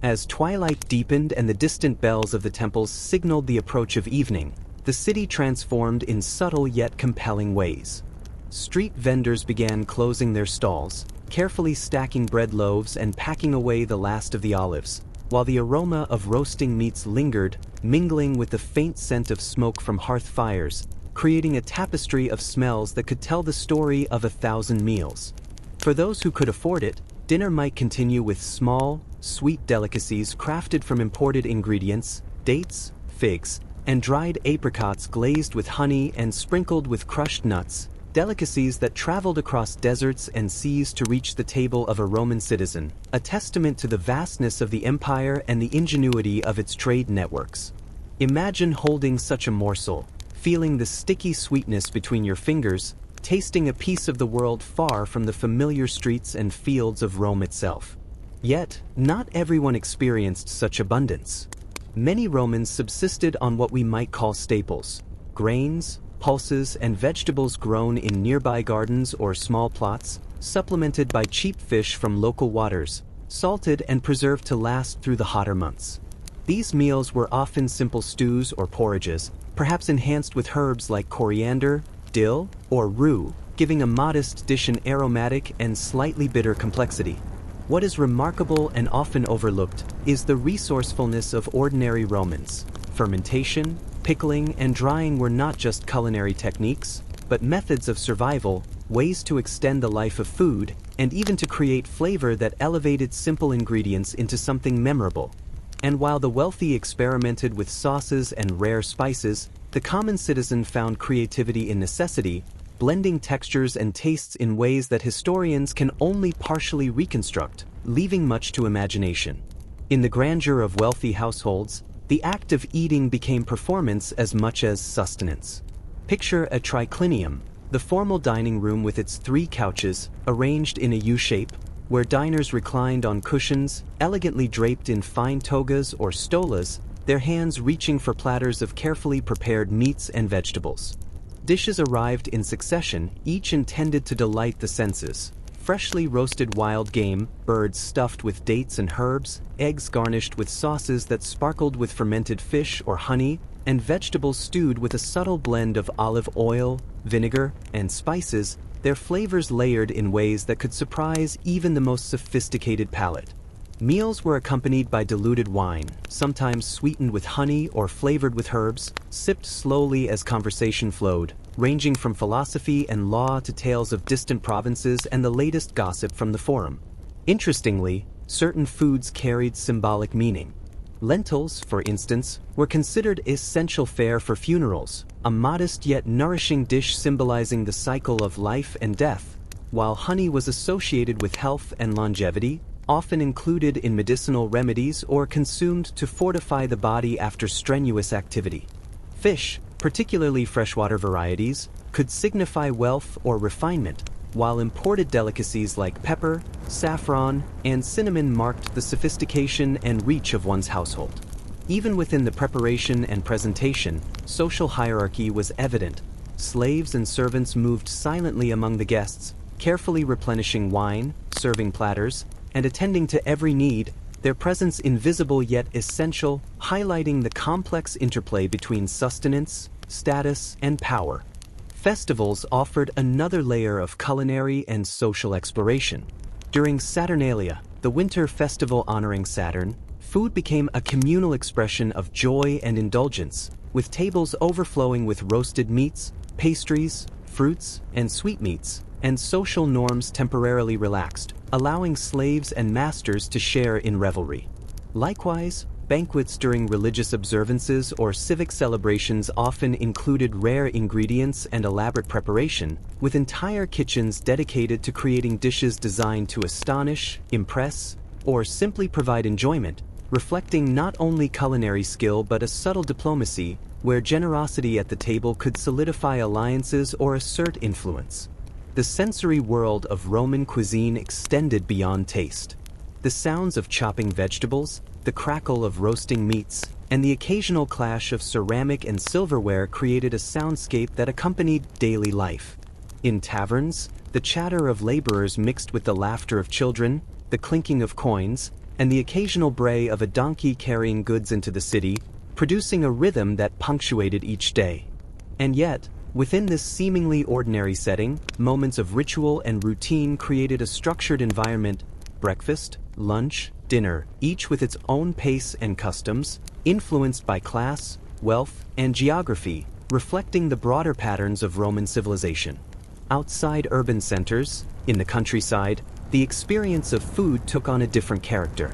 As twilight deepened and the distant bells of the temples signaled the approach of evening, the city transformed in subtle yet compelling ways. Street vendors began closing their stalls, carefully stacking bread loaves and packing away the last of the olives, while the aroma of roasting meats lingered, mingling with the faint scent of smoke from hearth fires, creating a tapestry of smells that could tell the story of 1,000 meals. For those who could afford it, dinner might continue with small, sweet delicacies crafted from imported ingredients, dates, figs, and dried apricots glazed with honey and sprinkled with crushed nuts, delicacies that traveled across deserts and seas to reach the table of a Roman citizen, a testament to the vastness of the empire and the ingenuity of its trade networks. Imagine holding such a morsel, feeling the sticky sweetness between your fingers, tasting a piece of the world far from the familiar streets and fields of Rome itself. Yet, not everyone experienced such abundance. Many Romans subsisted on what we might call staples: grains, pulses, and vegetables grown in nearby gardens or small plots, supplemented by cheap fish from local waters, salted and preserved to last through the hotter months. These meals were often simple stews or porridges, perhaps enhanced with herbs like coriander, dill, or rue, giving a modest dish an aromatic and slightly bitter complexity. What is remarkable and often overlooked is the resourcefulness of ordinary Romans. Fermentation, pickling, and drying were not just culinary techniques, but methods of survival, ways to extend the life of food, and even to create flavor that elevated simple ingredients into something memorable. And while the wealthy experimented with sauces and rare spices, the common citizen found creativity in necessity, blending textures and tastes in ways that historians can only partially reconstruct, leaving much to imagination. In the grandeur of wealthy households, the act of eating became performance as much as sustenance. Picture a triclinium, the formal dining room with its 3 couches, arranged in a U-shape, where diners reclined on cushions, elegantly draped in fine togas or stolas, their hands reaching for platters of carefully prepared meats and vegetables. Dishes arrived in succession, each intended to delight the senses. Freshly roasted wild game, birds stuffed with dates and herbs, eggs garnished with sauces that sparkled with fermented fish or honey, and vegetables stewed with a subtle blend of olive oil, vinegar, and spices, their flavors layered in ways that could surprise even the most sophisticated palate. Meals were accompanied by diluted wine, sometimes sweetened with honey or flavored with herbs, sipped slowly as conversation flowed, ranging from philosophy and law to tales of distant provinces and the latest gossip from the forum. Interestingly, certain foods carried symbolic meaning. Lentils, for instance, were considered essential fare for funerals, a modest yet nourishing dish symbolizing the cycle of life and death, while honey was associated with health and longevity, often included in medicinal remedies or consumed to fortify the body after strenuous activity. Fish, particularly freshwater varieties, could signify wealth or refinement, while imported delicacies like pepper, saffron, and cinnamon marked the sophistication and reach of one's household. Even within the preparation and presentation, social hierarchy was evident. Slaves and servants moved silently among the guests, carefully replenishing wine, serving platters, and attending to every need, their presence invisible yet essential, highlighting the complex interplay between sustenance, status, and power. Festivals offered another layer of culinary and social exploration. During Saturnalia, the winter festival honoring Saturn, food became a communal expression of joy and indulgence, with tables overflowing with roasted meats, pastries, fruits, and sweetmeats, and social norms temporarily relaxed, allowing slaves and masters to share in revelry. Likewise, banquets during religious observances or civic celebrations often included rare ingredients and elaborate preparation, with entire kitchens dedicated to creating dishes designed to astonish, impress, or simply provide enjoyment, reflecting not only culinary skill but a subtle diplomacy, where generosity at the table could solidify alliances or assert influence. The sensory world of Roman cuisine extended beyond taste. The sounds of chopping vegetables, the crackle of roasting meats, and the occasional clash of ceramic and silverware created a soundscape that accompanied daily life. In taverns, the chatter of laborers mixed with the laughter of children, the clinking of coins, and the occasional bray of a donkey carrying goods into the city, producing a rhythm that punctuated each day. And yet, within this seemingly ordinary setting, moments of ritual and routine created a structured environment: breakfast, lunch, dinner, each with its own pace and customs, influenced by class, wealth, and geography, reflecting the broader patterns of Roman civilization. Outside urban centers, in the countryside, the experience of food took on a different character.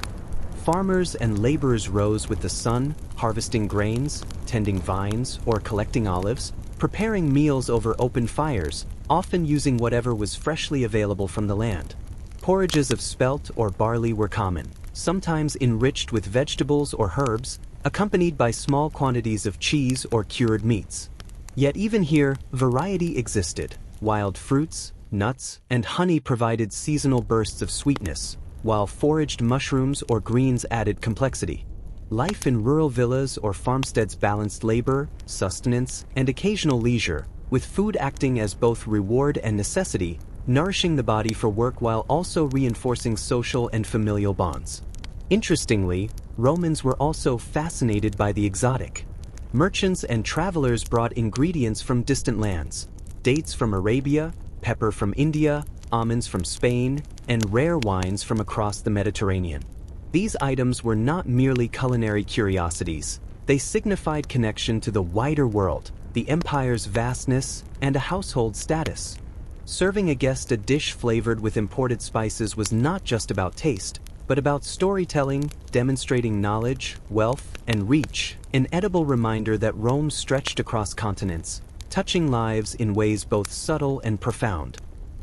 Farmers and laborers rose with the sun, harvesting grains, tending vines, or collecting olives, preparing meals over open fires, often using whatever was freshly available from the land. Porridges of spelt or barley were common, sometimes enriched with vegetables or herbs, accompanied by small quantities of cheese or cured meats. Yet even here, variety existed. Wild fruits, nuts, and honey provided seasonal bursts of sweetness, while foraged mushrooms or greens added complexity. Life in rural villas or farmsteads balanced labor, sustenance, and occasional leisure, with food acting as both reward and necessity, nourishing the body for work while also reinforcing social and familial bonds. Interestingly, Romans were also fascinated by the exotic. Merchants and travelers brought ingredients from distant lands: dates from Arabia, pepper from India, almonds from Spain, and rare wines from across the Mediterranean. These items were not merely culinary curiosities. They signified connection to the wider world, the empire's vastness, and a household status. Serving a guest a dish flavored with imported spices was not just about taste, but about storytelling, demonstrating knowledge, wealth, and reach, an edible reminder that Rome stretched across continents, touching lives in ways both subtle and profound.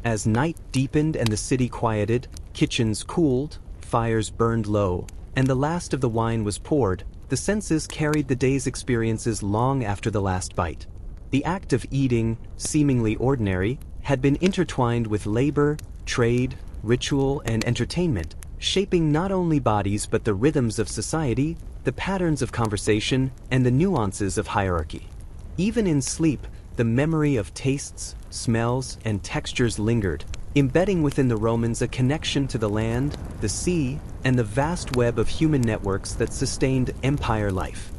As night deepened and the city quieted, kitchens cooled, fires burned low, and the last of the wine was poured, the senses carried the day's experiences long after the last bite. The act of eating, seemingly ordinary, had been intertwined with labor, trade, ritual, and entertainment, shaping not only bodies but the rhythms of society, the patterns of conversation, and the nuances of hierarchy. Even in sleep, the memory of tastes, smells, and textures lingered, embedding within the Romans a connection to the land, the sea, and the vast web of human networks that sustained empire life.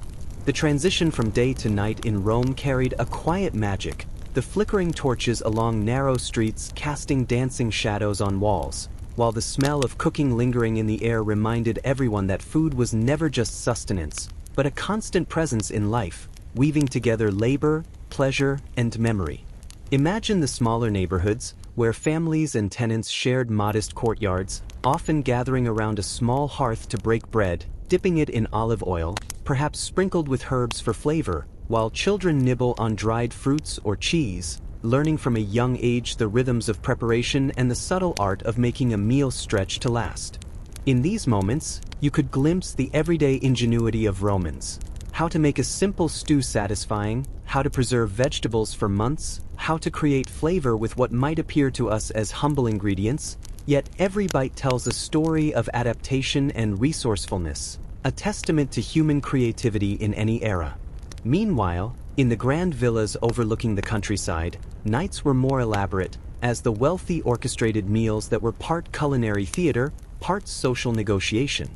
The transition from day to night in Rome carried a quiet magic, the flickering torches along narrow streets casting dancing shadows on walls, while the smell of cooking lingering in the air reminded everyone that food was never just sustenance, but a constant presence in life, weaving together labor, pleasure, and memory. Imagine the smaller neighborhoods, where families and tenants shared modest courtyards, often gathering around a small hearth to break bread, dipping it in olive oil, perhaps sprinkled with herbs for flavor, while children nibble on dried fruits or cheese, learning from a young age the rhythms of preparation and the subtle art of making a meal stretch to last. In these moments, you could glimpse the everyday ingenuity of Romans. How to make a simple stew satisfying, how to preserve vegetables for months, how to create flavor with what might appear to us as humble ingredients, yet every bite tells a story of adaptation and resourcefulness, a testament to human creativity in any era. Meanwhile, in the grand villas overlooking the countryside, nights were more elaborate, as the wealthy orchestrated meals that were part culinary theater, part social negotiation.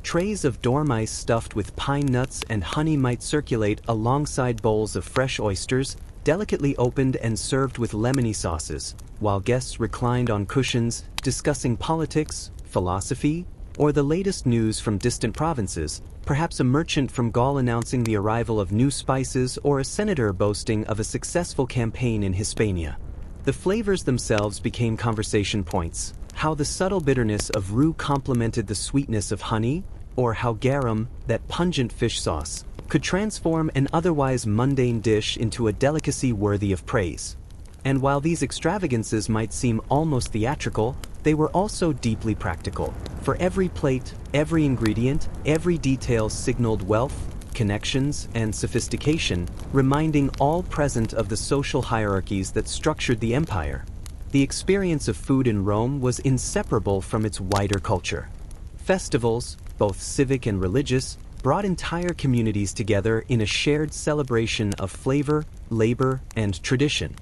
Trays of dormice stuffed with pine nuts and honey might circulate alongside bowls of fresh oysters, delicately opened and served with lemony sauces, while guests reclined on cushions, discussing politics, philosophy, or the latest news from distant provinces, perhaps a merchant from Gaul announcing the arrival of new spices or a senator boasting of a successful campaign in Hispania. The flavors themselves became conversation points: how the subtle bitterness of rue complemented the sweetness of honey, or how garum, that pungent fish sauce, could transform an otherwise mundane dish into a delicacy worthy of praise. And while these extravagances might seem almost theatrical, they were also deeply practical. For every plate, every ingredient, every detail signaled wealth, connections, and sophistication, reminding all present of the social hierarchies that structured the empire. The experience of food in Rome was inseparable from its wider culture. Festivals, both civic and religious, brought entire communities together in a shared celebration of flavor, labor, and tradition.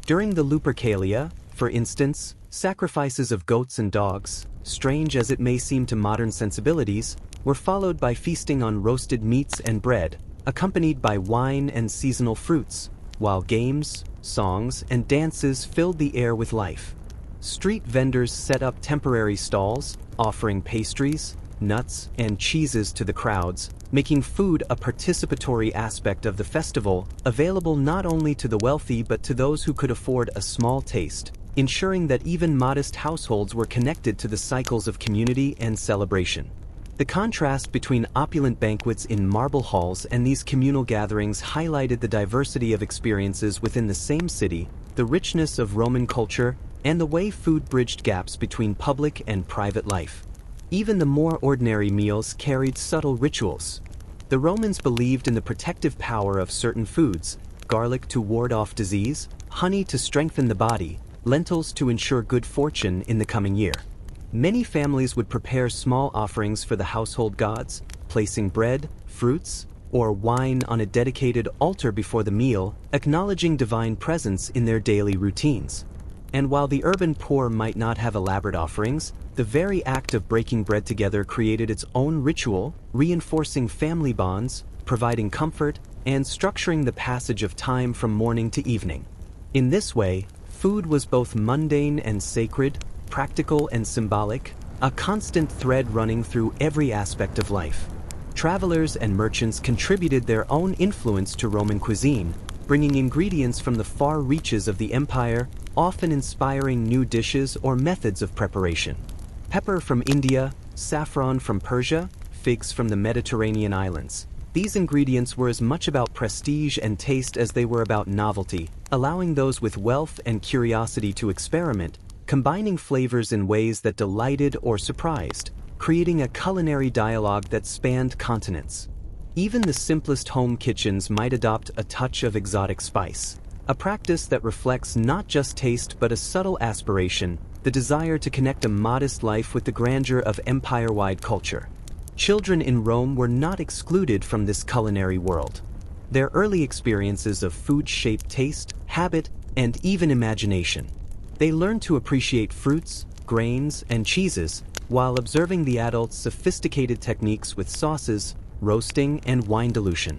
During the Lupercalia, for instance, sacrifices of goats and dogs, strange as it may seem to modern sensibilities, were followed by feasting on roasted meats and bread, accompanied by wine and seasonal fruits, while games, songs, and dances filled the air with life. Street vendors set up temporary stalls, offering pastries, nuts, and cheeses to the crowds, making food a participatory aspect of the festival, available not only to the wealthy but to those who could afford a small taste, ensuring that even modest households were connected to the cycles of community and celebration. The contrast between opulent banquets in marble halls and these communal gatherings highlighted the diversity of experiences within the same city, the richness of Roman culture, and the way food bridged gaps between public and private life. Even the more ordinary meals carried subtle rituals. The Romans believed in the protective power of certain foods: garlic to ward off disease, honey to strengthen the body, lentils to ensure good fortune in the coming year. Many families would prepare small offerings for the household gods, placing bread, fruits, or wine on a dedicated altar before the meal, acknowledging divine presence in their daily routines. And while the urban poor might not have elaborate offerings, the very act of breaking bread together created its own ritual, reinforcing family bonds, providing comfort, and structuring the passage of time from morning to evening. In this way, food was both mundane and sacred, practical and symbolic, a constant thread running through every aspect of life. Travelers and merchants contributed their own influence to Roman cuisine, bringing ingredients from the far reaches of the empire, often inspiring new dishes or methods of preparation. Pepper from India, saffron from Persia, figs from the Mediterranean islands. These ingredients were as much about prestige and taste as they were about novelty, allowing those with wealth and curiosity to experiment, combining flavors in ways that delighted or surprised, creating a culinary dialogue that spanned continents. Even the simplest home kitchens might adopt a touch of exotic spice, a practice that reflects not just taste but a subtle aspiration, the desire to connect a modest life with the grandeur of empire-wide culture. Children in Rome were not excluded from this culinary world. Their early experiences of food shaped taste, habit, and even imagination. They learned to appreciate fruits, grains, and cheeses, while observing the adults' sophisticated techniques with sauces, roasting, and wine dilution.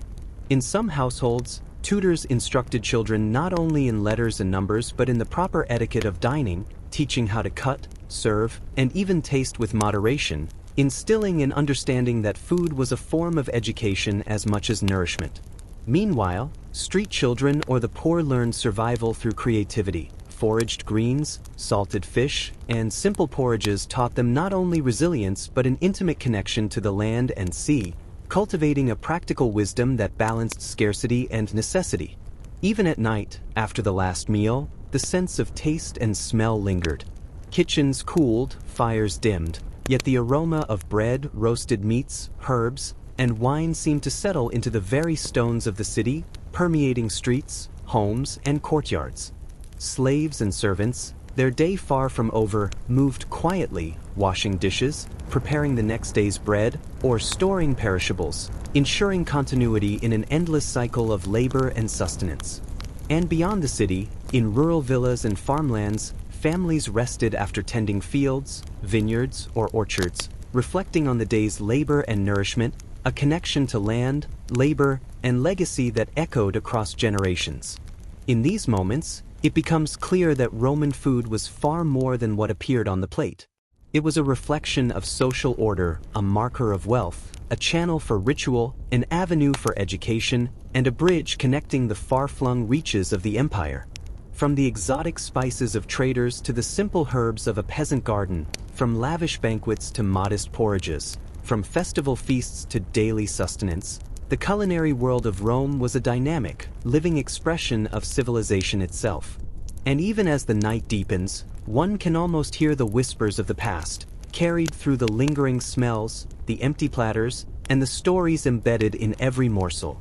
In some households, tutors instructed children not only in letters and numbers but in the proper etiquette of dining, teaching how to cut, serve, and even taste with moderation, instilling an understanding that food was a form of education as much as nourishment. Meanwhile, street children or the poor learned survival through creativity. Foraged greens, salted fish, and simple porridges taught them not only resilience but an intimate connection to the land and sea, cultivating a practical wisdom that balanced scarcity and necessity. Even at night, after the last meal, the sense of taste and smell lingered. Kitchens cooled, fires dimmed, yet the aroma of bread, roasted meats, herbs, and wine seemed to settle into the very stones of the city, permeating streets, homes, and courtyards. Slaves and servants, their day far from over, moved quietly, washing dishes, preparing the next day's bread, or storing perishables, ensuring continuity in an endless cycle of labor and sustenance. And beyond the city, in rural villas and farmlands, families rested after tending fields, vineyards, or orchards, reflecting on the day's labor and nourishment, a connection to land, labor, and legacy that echoed across generations. In these moments, it becomes clear that Roman food was far more than what appeared on the plate. It was a reflection of social order, a marker of wealth, a channel for ritual, an avenue for education, and a bridge connecting the far-flung reaches of the empire. From the exotic spices of traders to the simple herbs of a peasant garden, from lavish banquets to modest porridges, from festival feasts to daily sustenance, the culinary world of Rome was a dynamic, living expression of civilization itself. And even as the night deepens, one can almost hear the whispers of the past, carried through the lingering smells, the empty platters, and the stories embedded in every morsel.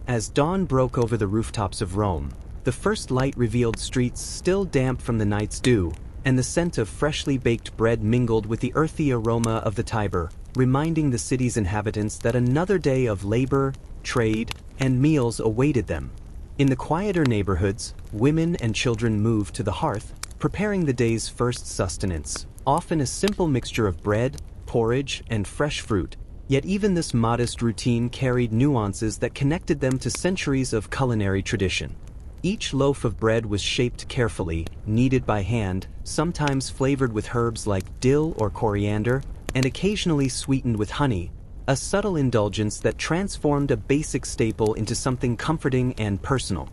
As dawn broke over the rooftops of Rome, the first light revealed streets still damp from the night's dew, and the scent of freshly baked bread mingled with the earthy aroma of the Tiber, reminding the city's inhabitants that another day of labor, trade, and meals awaited them. In the quieter neighborhoods, women and children moved to the hearth, preparing the day's first sustenance, often a simple mixture of bread, porridge, and fresh fruit, yet even this modest routine carried nuances that connected them to centuries of culinary tradition. Each loaf of bread was shaped carefully, kneaded by hand, sometimes flavored with herbs like dill or coriander, and occasionally sweetened with honey, a subtle indulgence that transformed a basic staple into something comforting and personal.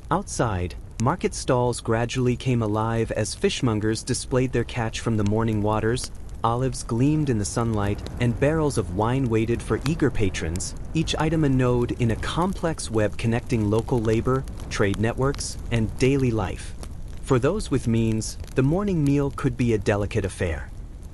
Outside, market stalls gradually came alive as fishmongers displayed their catch from the morning waters, olives gleamed in the sunlight, and barrels of wine waited for eager patrons, each item a node in a complex web connecting local labor, trade networks, and daily life. For those with means, the morning meal could be a delicate affair.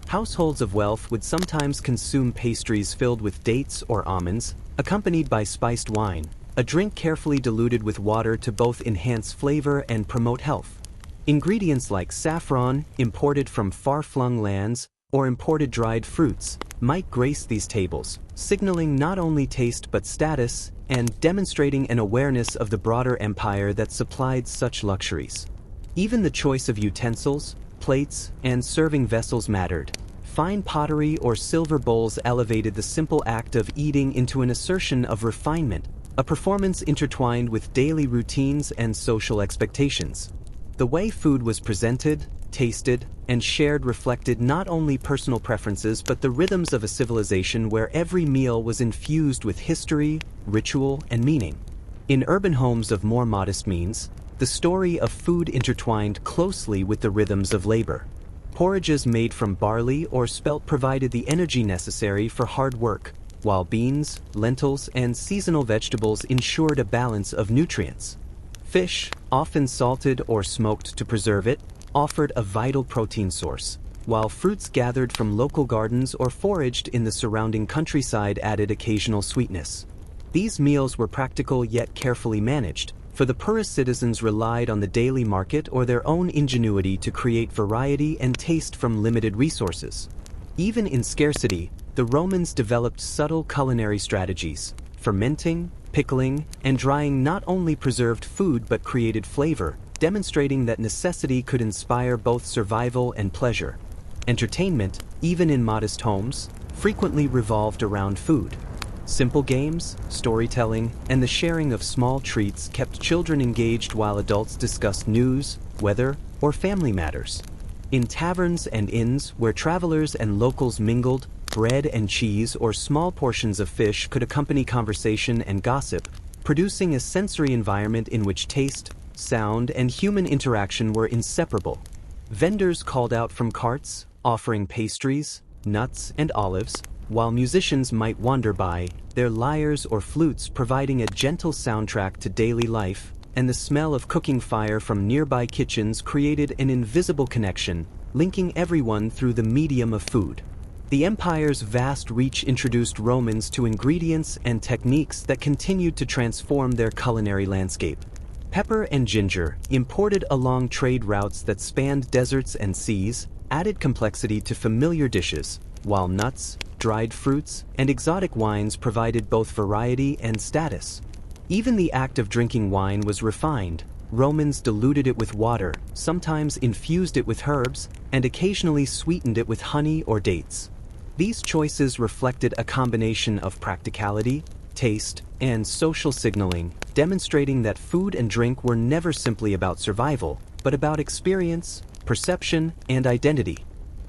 Households of wealth would sometimes consume pastries filled with dates or almonds, accompanied by spiced wine, a drink carefully diluted with water to both enhance flavor and promote health. Ingredients like saffron, imported from far-flung lands, or imported dried fruits, might grace these tables, signaling not only taste but status, and demonstrating an awareness of the broader empire that supplied such luxuries. Even the choice of utensils, plates, and serving vessels mattered. Fine pottery or silver bowls elevated the simple act of eating into an assertion of refinement, a performance intertwined with daily routines and social expectations. The way food was presented, tasted, and shared reflected not only personal preferences but the rhythms of a civilization where every meal was infused with history, ritual, and meaning. In urban homes of more modest means, the story of food intertwined closely with the rhythms of labor. Porridges made from barley or spelt provided the energy necessary for hard work, while beans, lentils, and seasonal vegetables ensured a balance of nutrients. Fish, often salted or smoked to preserve it, offered a vital protein source, while fruits gathered from local gardens or foraged in the surrounding countryside added occasional sweetness. These meals were practical yet carefully managed, for the poorest citizens relied on the daily market or their own ingenuity to create variety and taste from limited resources. Even in scarcity, the Romans developed subtle culinary strategies. Fermenting, pickling, and drying not only preserved food but created flavor, demonstrating that necessity could inspire both survival and pleasure. Entertainment, even in modest homes, frequently revolved around food. Simple games, storytelling, and the sharing of small treats kept children engaged while adults discussed news, weather, or family matters. In taverns and inns where travelers and locals mingled, bread and cheese or small portions of fish could accompany conversation and gossip, producing a sensory environment in which taste, sound, and human interaction were inseparable. Vendors called out from carts, offering pastries, nuts, and olives, while musicians might wander by, their lyres or flutes providing a gentle soundtrack to daily life, and the smell of cooking fire from nearby kitchens created an invisible connection, linking everyone through the medium of food. The empire's vast reach introduced Romans to ingredients and techniques that continued to transform their culinary landscape. Pepper and ginger, imported along trade routes that spanned deserts and seas, added complexity to familiar dishes, while nuts, dried fruits, and exotic wines provided both variety and status. Even the act of drinking wine was refined. Romans diluted it with water, sometimes infused it with herbs, and occasionally sweetened it with honey or dates. These choices reflected a combination of practicality, taste, and social signaling, demonstrating that food and drink were never simply about survival, but about experience, perception, and identity.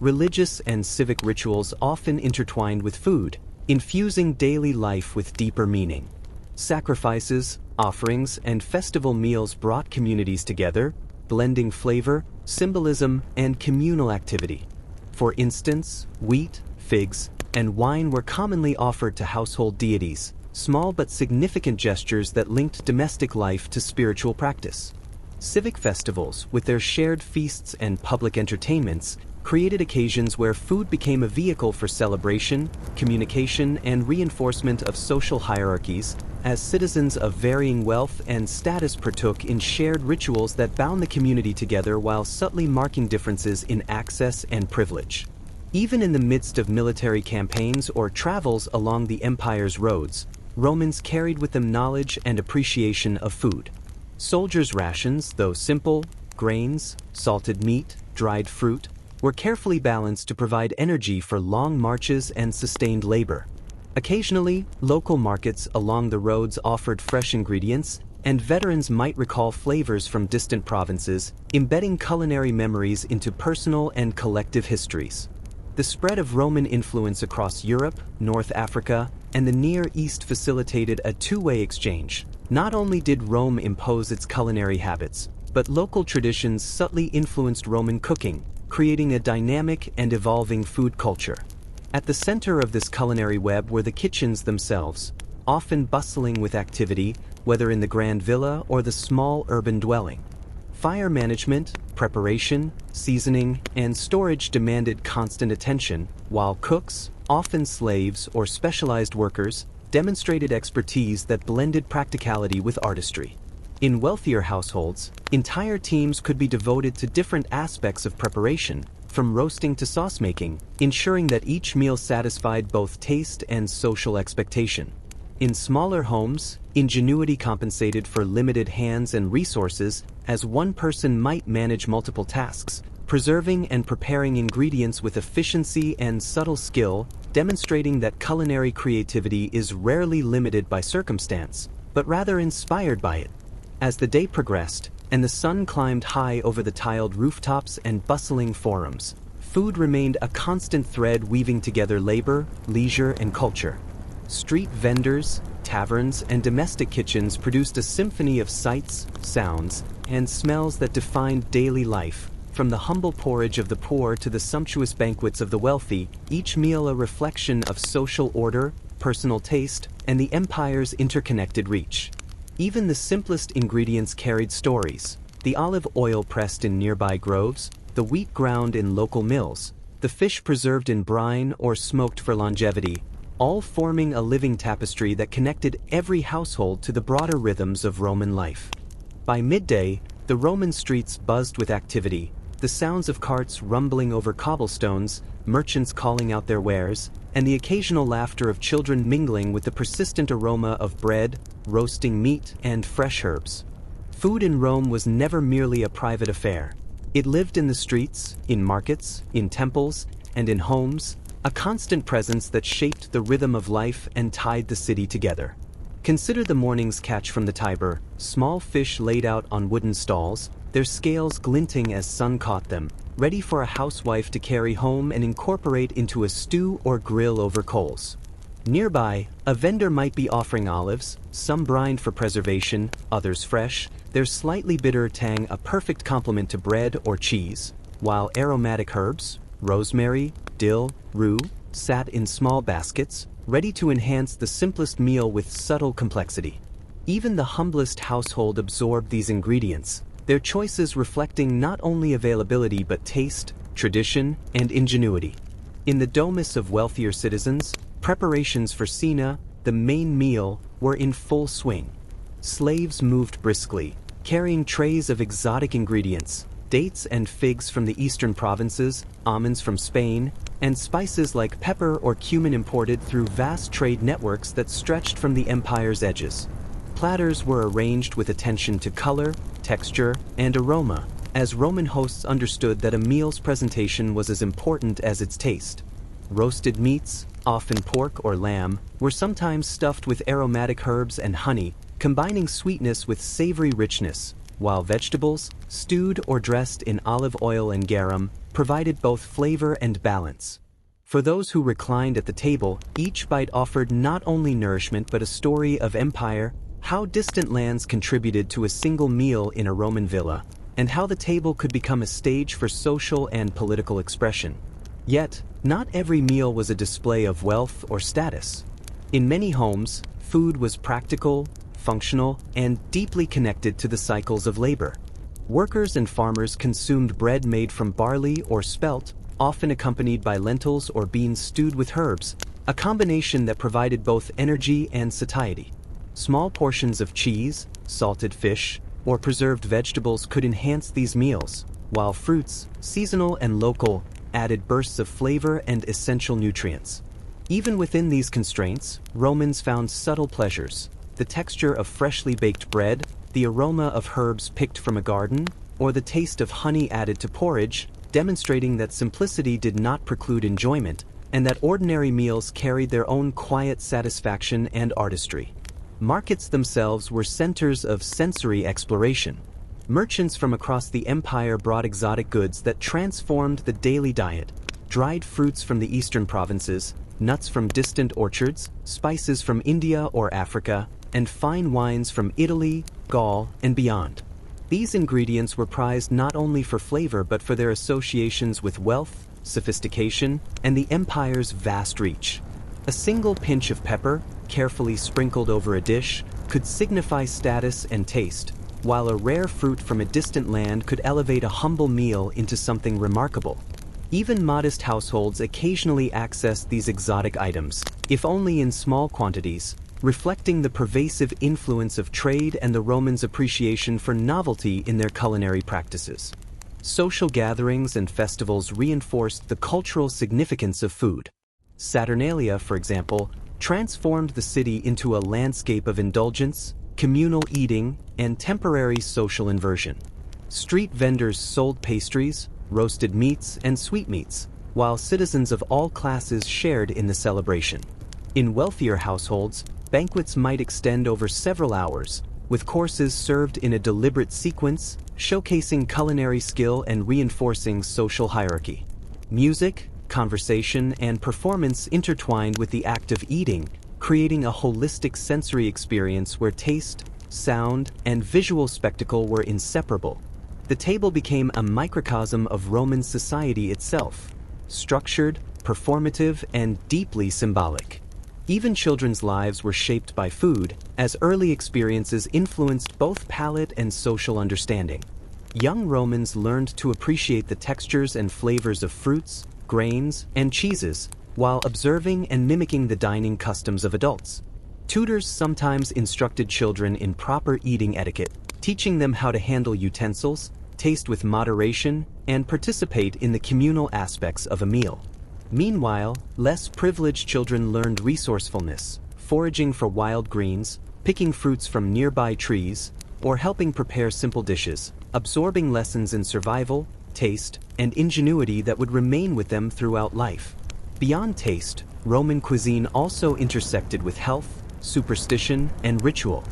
Religious and civic rituals often intertwined with food, infusing daily life with deeper meaning. Sacrifices, offerings, and festival meals brought communities together, blending flavor, symbolism, and communal activity. For instance, wheat, figs, and wine were commonly offered to household deities, small but significant gestures that linked domestic life to spiritual practice. Civic festivals, with their shared feasts and public entertainments, created occasions where food became a vehicle for celebration, communication, and reinforcement of social hierarchies, as citizens of varying wealth and status partook in shared rituals that bound the community together while subtly marking differences in access and privilege. Even in the midst of military campaigns or travels along the empire's roads, Romans carried with them knowledge and appreciation of food. Soldiers' rations, though simple, grains, salted meat, dried fruit, were carefully balanced to provide energy for long marches and sustained labor. Occasionally, local markets along the roads offered fresh ingredients, and veterans might recall flavors from distant provinces, embedding culinary memories into personal and collective histories. The spread of Roman influence across Europe, North Africa, and the Near East facilitated a two-way exchange. Not only did Rome impose its culinary habits, but local traditions subtly influenced Roman cooking, creating a dynamic and evolving food culture. At the center of this culinary web were the kitchens themselves, often bustling with activity, whether in the grand villa or the small urban dwelling. Fire management, preparation, seasoning, and storage demanded constant attention, while cooks, often slaves or specialized workers, demonstrated expertise that blended practicality with artistry. In wealthier households, entire teams could be devoted to different aspects of preparation, from roasting to sauce making, ensuring that each meal satisfied both taste and social expectation. In smaller homes, ingenuity compensated for limited hands and resources, as one person might manage multiple tasks, preserving and preparing ingredients with efficiency and subtle skill, demonstrating that culinary creativity is rarely limited by circumstance, but rather inspired by it. As the day progressed, and the sun climbed high over the tiled rooftops and bustling forums, food remained a constant thread weaving together labor, leisure, and culture. Street vendors, taverns, and domestic kitchens produced a symphony of sights, sounds, and smells that defined daily life. From the humble porridge of the poor to the sumptuous banquets of the wealthy, each meal a reflection of social order, personal taste, and the empire's interconnected reach. Even the simplest ingredients carried stories: the olive oil pressed in nearby groves, the wheat ground in local mills, the fish preserved in brine or smoked for longevity, all forming a living tapestry that connected every household to the broader rhythms of Roman life. By midday, the Roman streets buzzed with activity, the sounds of carts rumbling over cobblestones, merchants calling out their wares, and the occasional laughter of children mingling with the persistent aroma of bread, roasting meat, and fresh herbs. Food in Rome was never merely a private affair. It lived in the streets, in markets, in temples, and in homes, a constant presence that shaped the rhythm of life and tied the city together. Consider the morning's catch from the Tiber, small fish laid out on wooden stalls, their scales glinting as sun caught them, ready for a housewife to carry home and incorporate into a stew or grill over coals. Nearby, a vendor might be offering olives, some brined for preservation, others fresh, their slightly bitter tang a perfect complement to bread or cheese, while aromatic herbs, rosemary, dill, rue, sat in small baskets, ready to enhance the simplest meal with subtle complexity. Even the humblest household absorbed these ingredients, their choices reflecting not only availability but taste, tradition, and ingenuity. In the domus of wealthier citizens, preparations for cena, the main meal, were in full swing. Slaves moved briskly, carrying trays of exotic ingredients, dates and figs from the eastern provinces, almonds from Spain, and spices like pepper or cumin imported through vast trade networks that stretched from the empire's edges. Platters were arranged with attention to color, texture, and aroma, as Roman hosts understood that a meal's presentation was as important as its taste. Roasted meats, often pork or lamb, were sometimes stuffed with aromatic herbs and honey, combining sweetness with savory richness, while vegetables, stewed or dressed in olive oil and garum, provided both flavor and balance. For those who reclined at the table, each bite offered not only nourishment but a story of empire, how distant lands contributed to a single meal in a Roman villa, and how the table could become a stage for social and political expression. Yet, not every meal was a display of wealth or status. In many homes, food was practical, functional, and deeply connected to the cycles of labor. Workers and farmers consumed bread made from barley or spelt, often accompanied by lentils or beans stewed with herbs, a combination that provided both energy and satiety. Small portions of cheese, salted fish, or preserved vegetables could enhance these meals, while fruits, seasonal and local, added bursts of flavor and essential nutrients. Even within these constraints, Romans found subtle pleasures: the texture of freshly baked bread, the aroma of herbs picked from a garden, or the taste of honey added to porridge, demonstrating that simplicity did not preclude enjoyment, and that ordinary meals carried their own quiet satisfaction and artistry. Markets themselves were centers of sensory exploration. Merchants from across the empire brought exotic goods that transformed the daily diet: dried fruits from the eastern provinces, nuts from distant orchards, spices from India or Africa, and fine wines from Italy, Gaul, and beyond. These ingredients were prized not only for flavor but for their associations with wealth, sophistication, and the empire's vast reach. A single pinch of pepper, carefully sprinkled over a dish, could signify status and taste, while a rare fruit from a distant land could elevate a humble meal into something remarkable. Even modest households occasionally accessed these exotic items, if only in small quantities, reflecting the pervasive influence of trade and the Romans' appreciation for novelty in their culinary practices. Social gatherings and festivals reinforced the cultural significance of food. Saturnalia, for example, transformed the city into a landscape of indulgence, communal eating, and temporary social inversion. Street vendors sold pastries, roasted meats, and sweetmeats, while citizens of all classes shared in the celebration. In wealthier households, banquets might extend over several hours, with courses served in a deliberate sequence, showcasing culinary skill and reinforcing social hierarchy. Music, conversation, and performance intertwined with the act of eating, creating a holistic sensory experience where taste, sound, and visual spectacle were inseparable. The table became a microcosm of Roman society itself, structured, performative, and deeply symbolic. Even children's lives were shaped by food, as early experiences influenced both palate and social understanding. Young Romans learned to appreciate the textures and flavors of fruits, grains, and cheeses, while observing and mimicking the dining customs of adults. Tutors sometimes instructed children in proper eating etiquette, teaching them how to handle utensils, taste with moderation, and participate in the communal aspects of a meal. Meanwhile, less privileged children learned resourcefulness, foraging for wild greens, picking fruits from nearby trees, or helping prepare simple dishes, absorbing lessons in survival, taste, and ingenuity that would remain with them throughout life. Beyond taste, Roman cuisine also intersected with health, superstition, and ritual.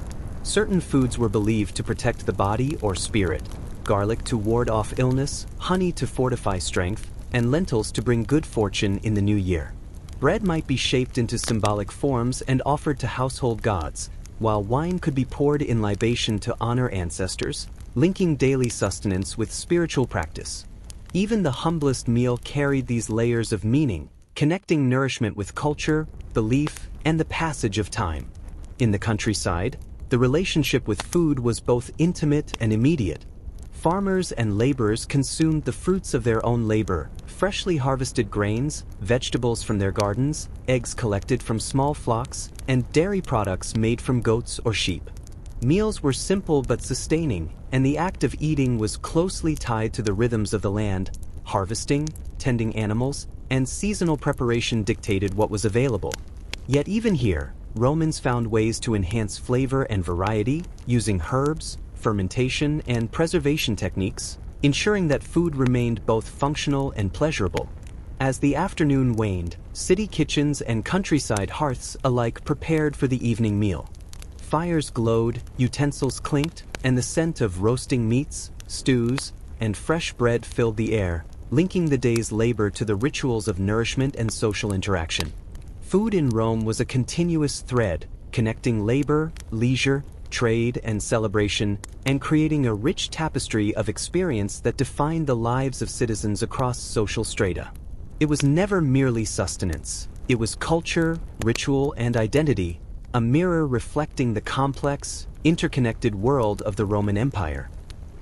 Certain foods were believed to protect the body or spirit: garlic to ward off illness, honey to fortify strength, and lentils to bring good fortune in the new year. Bread might be shaped into symbolic forms and offered to household gods, while wine could be poured in libation to honor ancestors, linking daily sustenance with spiritual practice. Even the humblest meal carried these layers of meaning, connecting nourishment with culture, belief, and the passage of time. In the countryside, the relationship with food was both intimate and immediate. Farmers and laborers consumed the fruits of their own labor: freshly harvested grains, vegetables from their gardens, eggs collected from small flocks, and dairy products made from goats or sheep. Meals were simple but sustaining, and the act of eating was closely tied to the rhythms of the land. Harvesting, tending animals, and seasonal preparation dictated what was available. Yet even here, Romans found ways to enhance flavor and variety, using herbs, fermentation, and preservation techniques, ensuring that food remained both functional and pleasurable. As the afternoon waned, city kitchens and countryside hearths alike prepared for the evening meal. Fires glowed, utensils clinked, and the scent of roasting meats, stews, and fresh bread filled the air, linking the day's labor to the rituals of nourishment and social interaction. Food in Rome was a continuous thread, connecting labor, leisure, trade, and celebration, and creating a rich tapestry of experience that defined the lives of citizens across social strata. It was never merely sustenance. It was culture, ritual, and identity, a mirror reflecting the complex, interconnected world of the Roman Empire.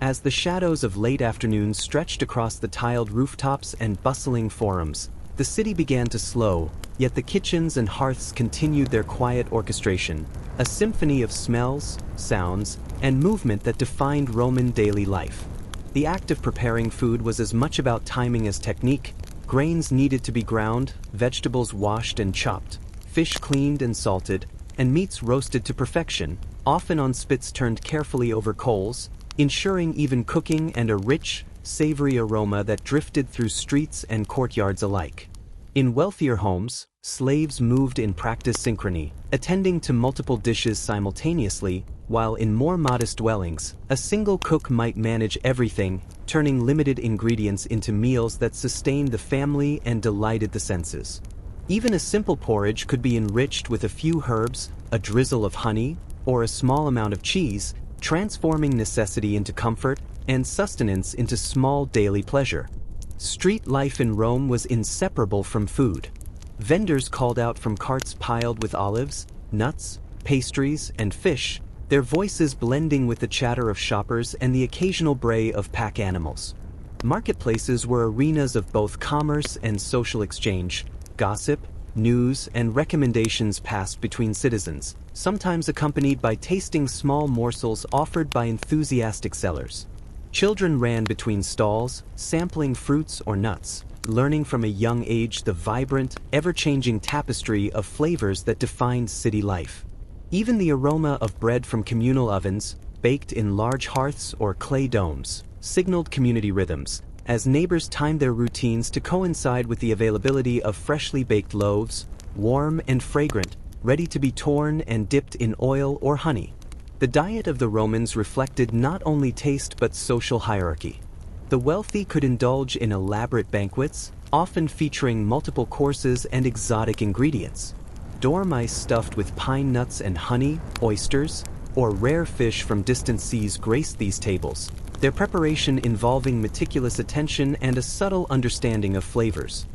As the shadows of late afternoons stretched across the tiled rooftops and bustling forums, the city began to slow, yet the kitchens and hearths continued their quiet orchestration, a symphony of smells, sounds, and movement that defined Roman daily life. The act of preparing food was as much about timing as technique. Grains needed to be ground, vegetables washed and chopped, fish cleaned and salted, and meats roasted to perfection, often on spits turned carefully over coals, ensuring even cooking and a rich, savory aroma that drifted through streets and courtyards alike. In wealthier homes, slaves moved in practice synchrony, attending to multiple dishes simultaneously, while in more modest dwellings, a single cook might manage everything, turning limited ingredients into meals that sustained the family and delighted the senses. Even a simple porridge could be enriched with a few herbs, a drizzle of honey, or a small amount of cheese, transforming necessity into comfort and sustenance into small daily pleasure. Street life in Rome was inseparable from food. Vendors called out from carts piled with olives, nuts, pastries, and fish, their voices blending with the chatter of shoppers and the occasional bray of pack animals. Marketplaces were arenas of both commerce and social exchange. Gossip, news, and recommendations passed between citizens, sometimes accompanied by tasting small morsels offered by enthusiastic sellers. Children ran between stalls, sampling fruits or nuts, learning from a young age the vibrant, ever-changing tapestry of flavors that defined city life. Even the aroma of bread from communal ovens, baked in large hearths or clay domes, signaled community rhythms, as neighbors timed their routines to coincide with the availability of freshly baked loaves, warm and fragrant, ready to be torn and dipped in oil or honey. The diet of the Romans reflected not only taste but social hierarchy. The wealthy could indulge in elaborate banquets, often featuring multiple courses and exotic ingredients. Dormice stuffed with pine nuts and honey, oysters, or rare fish from distant seas graced these tables, their preparation involving meticulous attention and a subtle understanding of flavors.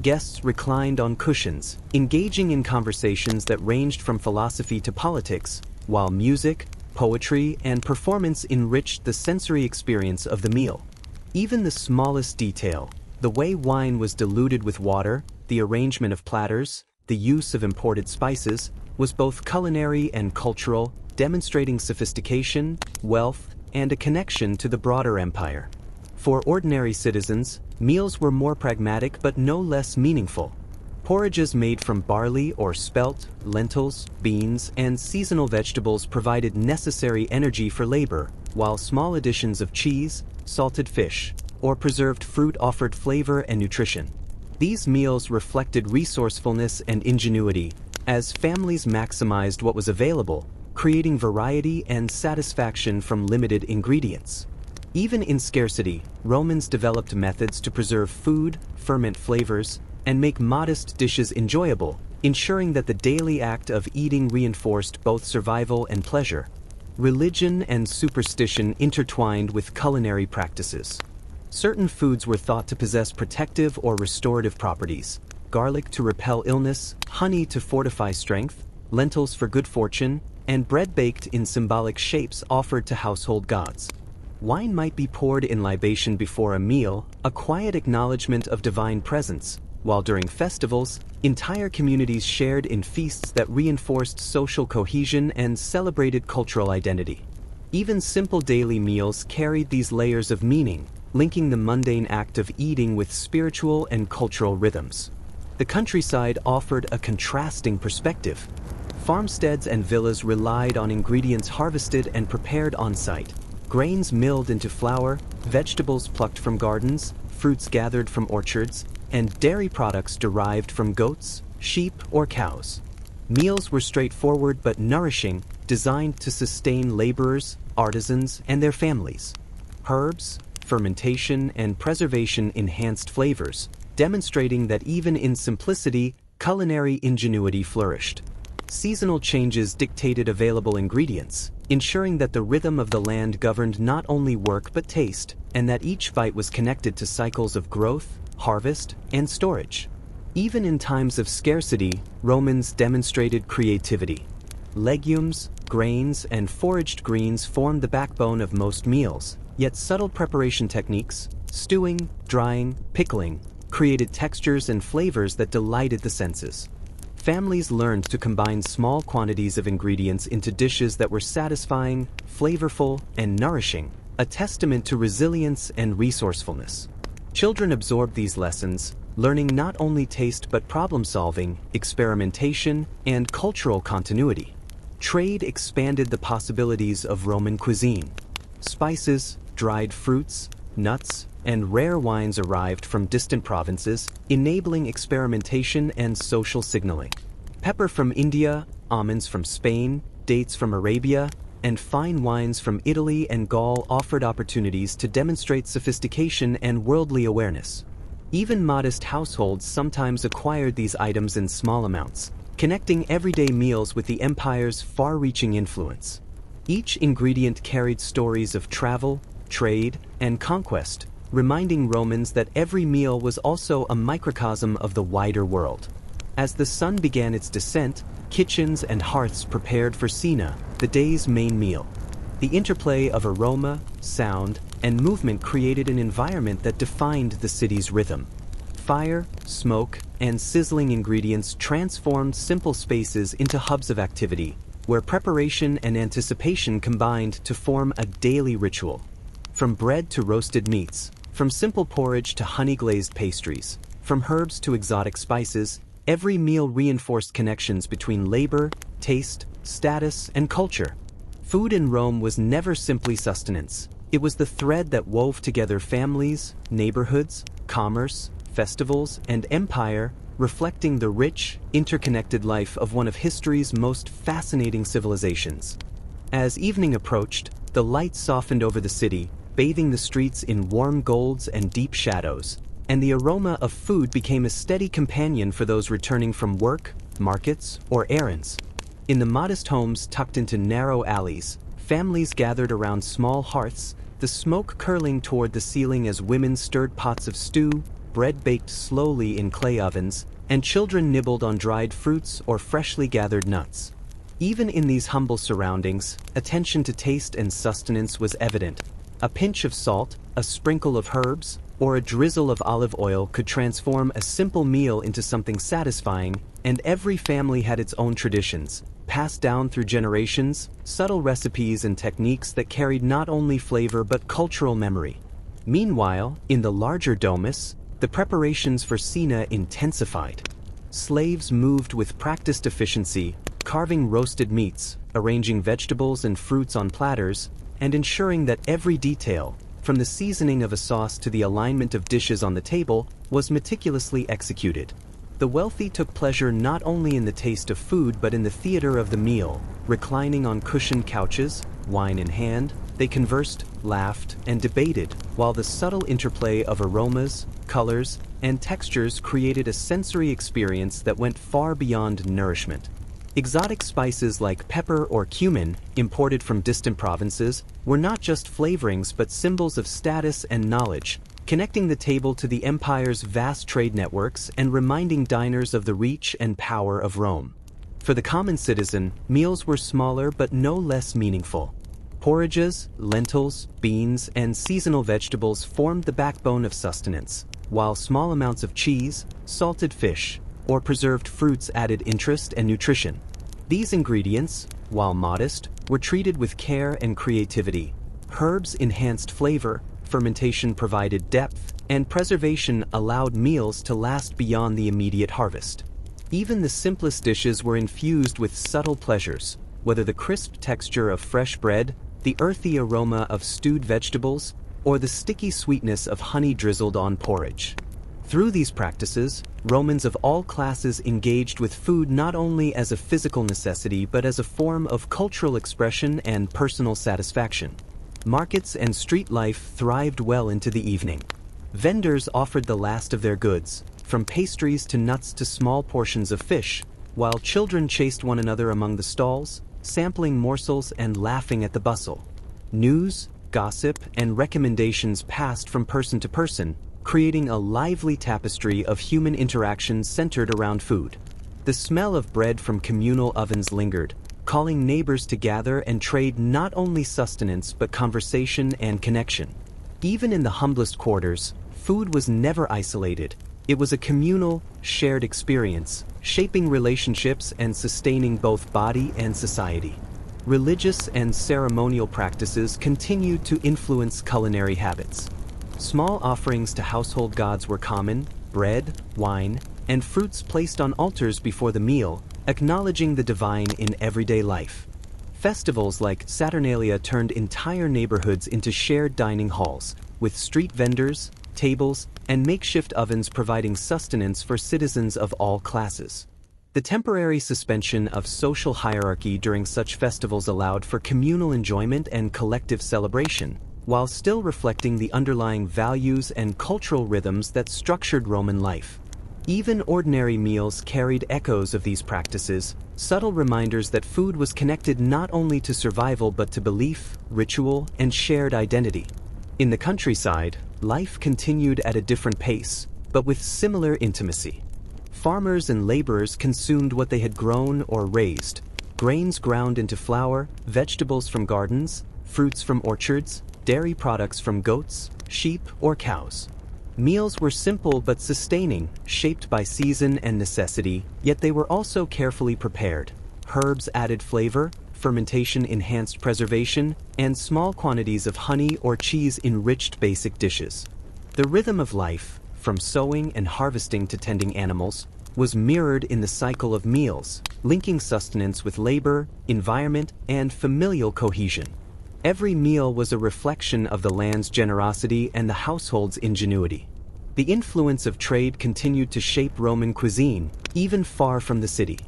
Guests reclined on cushions, engaging in conversations that ranged from philosophy to politics, while music, poetry, and performance enriched the sensory experience of the meal. Even the smallest detail, the way wine was diluted with water, the arrangement of platters, the use of imported spices, was both culinary and cultural, demonstrating sophistication, wealth, and a connection to the broader empire. For ordinary citizens, meals were more pragmatic but no less meaningful. Porridges made from barley or spelt, lentils, beans, and seasonal vegetables provided necessary energy for labor, while small additions of cheese, salted fish, or preserved fruit offered flavor and nutrition. These meals reflected resourcefulness and ingenuity, as families maximized what was available, creating variety and satisfaction from limited ingredients. Even in scarcity, Romans developed methods to preserve food, ferment flavors, and make modest dishes enjoyable, ensuring that the daily act of eating reinforced both survival and pleasure. Religion and superstition intertwined with culinary practices. Certain foods were thought to possess protective or restorative properties: garlic to repel illness, honey to fortify strength, lentils for good fortune, and bread baked in symbolic shapes offered to household gods. Wine might be poured in libation before a meal, a quiet acknowledgement of divine presence, while during festivals, entire communities shared in feasts that reinforced social cohesion and celebrated cultural identity. Even simple daily meals carried these layers of meaning, linking the mundane act of eating with spiritual and cultural rhythms. The countryside offered a contrasting perspective. Farmsteads and villas relied on ingredients harvested and prepared on-site, grains milled into flour, vegetables plucked from gardens, fruits gathered from orchards, and dairy products derived from goats, sheep, or cows. Meals were straightforward but nourishing, designed to sustain laborers, artisans, and their families. Herbs, fermentation, and preservation enhanced flavors, demonstrating that even in simplicity, culinary ingenuity flourished. Seasonal changes dictated available ingredients, ensuring that the rhythm of the land governed not only work but taste, and that each bite was connected to cycles of growth, harvest, and storage. Even in times of scarcity, Romans demonstrated creativity. Legumes, grains, and foraged greens formed the backbone of most meals, yet subtle preparation techniques, stewing, drying, pickling, created textures and flavors that delighted the senses. Families learned to combine small quantities of ingredients into dishes that were satisfying, flavorful, and nourishing, a testament to resilience and resourcefulness. Children absorbed these lessons, learning not only taste but problem-solving, experimentation, and cultural continuity. Trade expanded the possibilities of Roman cuisine. Spices, dried fruits, nuts, and rare wines arrived from distant provinces, enabling experimentation and social signaling. Pepper from India, almonds from Spain, dates from Arabia, and fine wines from Italy and Gaul offered opportunities to demonstrate sophistication and worldly awareness. Even modest households sometimes acquired these items in small amounts, connecting everyday meals with the empire's far-reaching influence. Each ingredient carried stories of travel, trade, and conquest, reminding Romans that every meal was also a microcosm of the wider world. As the sun began its descent, kitchens and hearths prepared for cena, the day's main meal. The interplay of aroma, sound, and movement created an environment that defined the city's rhythm. Fire, smoke, and sizzling ingredients transformed simple spaces into hubs of activity, where preparation and anticipation combined to form a daily ritual. From bread to roasted meats, from simple porridge to honey-glazed pastries, from herbs to exotic spices, every meal reinforced connections between labor, taste, status, and culture. Food in Rome was never simply sustenance. It was the thread that wove together families, neighborhoods, commerce, festivals, and empire, reflecting the rich, interconnected life of one of history's most fascinating civilizations. As evening approached, the light softened over the city, bathing the streets in warm golds and deep shadows, and the aroma of food became a steady companion for those returning from work, markets, or errands. In the modest homes tucked into narrow alleys, families gathered around small hearths, the smoke curling toward the ceiling as women stirred pots of stew, bread baked slowly in clay ovens, and children nibbled on dried fruits or freshly gathered nuts. Even in these humble surroundings, attention to taste and sustenance was evident. A pinch of salt, a sprinkle of herbs, or a drizzle of olive oil could transform a simple meal into something satisfying, and every family had its own traditions, passed down through generations, subtle recipes and techniques that carried not only flavor but cultural memory. Meanwhile, in the larger domus, the preparations for cena intensified. Slaves moved with practiced efficiency, carving roasted meats, arranging vegetables and fruits on platters, and ensuring that every detail, from the seasoning of a sauce to the alignment of dishes on the table, was meticulously executed. The wealthy took pleasure not only in the taste of food but in the theater of the meal. Reclining on cushioned couches, wine in hand, they conversed, laughed, and debated, while the subtle interplay of aromas, colors, and textures created a sensory experience that went far beyond nourishment. Exotic spices like pepper or cumin, imported from distant provinces, were not just flavorings but symbols of status and knowledge, connecting the table to the empire's vast trade networks and reminding diners of the reach and power of Rome. For the common citizen, meals were smaller but no less meaningful. Porridges, lentils, beans, and seasonal vegetables formed the backbone of sustenance, while small amounts of cheese, salted fish, or preserved fruits added interest and nutrition. These ingredients, while modest, were treated with care and creativity. Herbs enhanced flavor, fermentation provided depth, and preservation allowed meals to last beyond the immediate harvest. Even the simplest dishes were infused with subtle pleasures, whether the crisp texture of fresh bread, the earthy aroma of stewed vegetables, or the sticky sweetness of honey drizzled on porridge. Through these practices, Romans of all classes engaged with food not only as a physical necessity but as a form of cultural expression and personal satisfaction. Markets and street life thrived well into the evening. Vendors offered the last of their goods, from pastries to nuts to small portions of fish, while children chased one another among the stalls, sampling morsels and laughing at the bustle. News, gossip, and recommendations passed from person to person, creating a lively tapestry of human interactions centered around food. The smell of bread from communal ovens lingered, calling neighbors to gather and trade not only sustenance but conversation and connection. Even in the humblest quarters, food was never isolated. It was a communal, shared experience, shaping relationships and sustaining both body and society. Religious and ceremonial practices continued to influence culinary habits. Small offerings to household gods were common: bread, wine, and fruits placed on altars before the meal, acknowledging the divine in everyday life. Festivals like Saturnalia turned entire neighborhoods into shared dining halls, with street vendors, tables, and makeshift ovens providing sustenance for citizens of all classes. The temporary suspension of social hierarchy during such festivals allowed for communal enjoyment and collective celebration, while still reflecting the underlying values and cultural rhythms that structured Roman life. Even ordinary meals carried echoes of these practices, subtle reminders that food was connected not only to survival but to belief, ritual, and shared identity. In the countryside, life continued at a different pace, but with similar intimacy. Farmers and laborers consumed what they had grown or raised: grains ground into flour, vegetables from gardens, fruits from orchards, dairy products from goats, sheep, or cows. Meals were simple but sustaining, shaped by season and necessity, yet they were also carefully prepared. Herbs added flavor, fermentation enhanced preservation, and small quantities of honey or cheese enriched basic dishes. The rhythm of life, from sowing and harvesting to tending animals, was mirrored in the cycle of meals, linking sustenance with labor, environment, and familial cohesion. Every meal was a reflection of the land's generosity and the household's ingenuity. The influence of trade continued to shape Roman cuisine, even far from the city.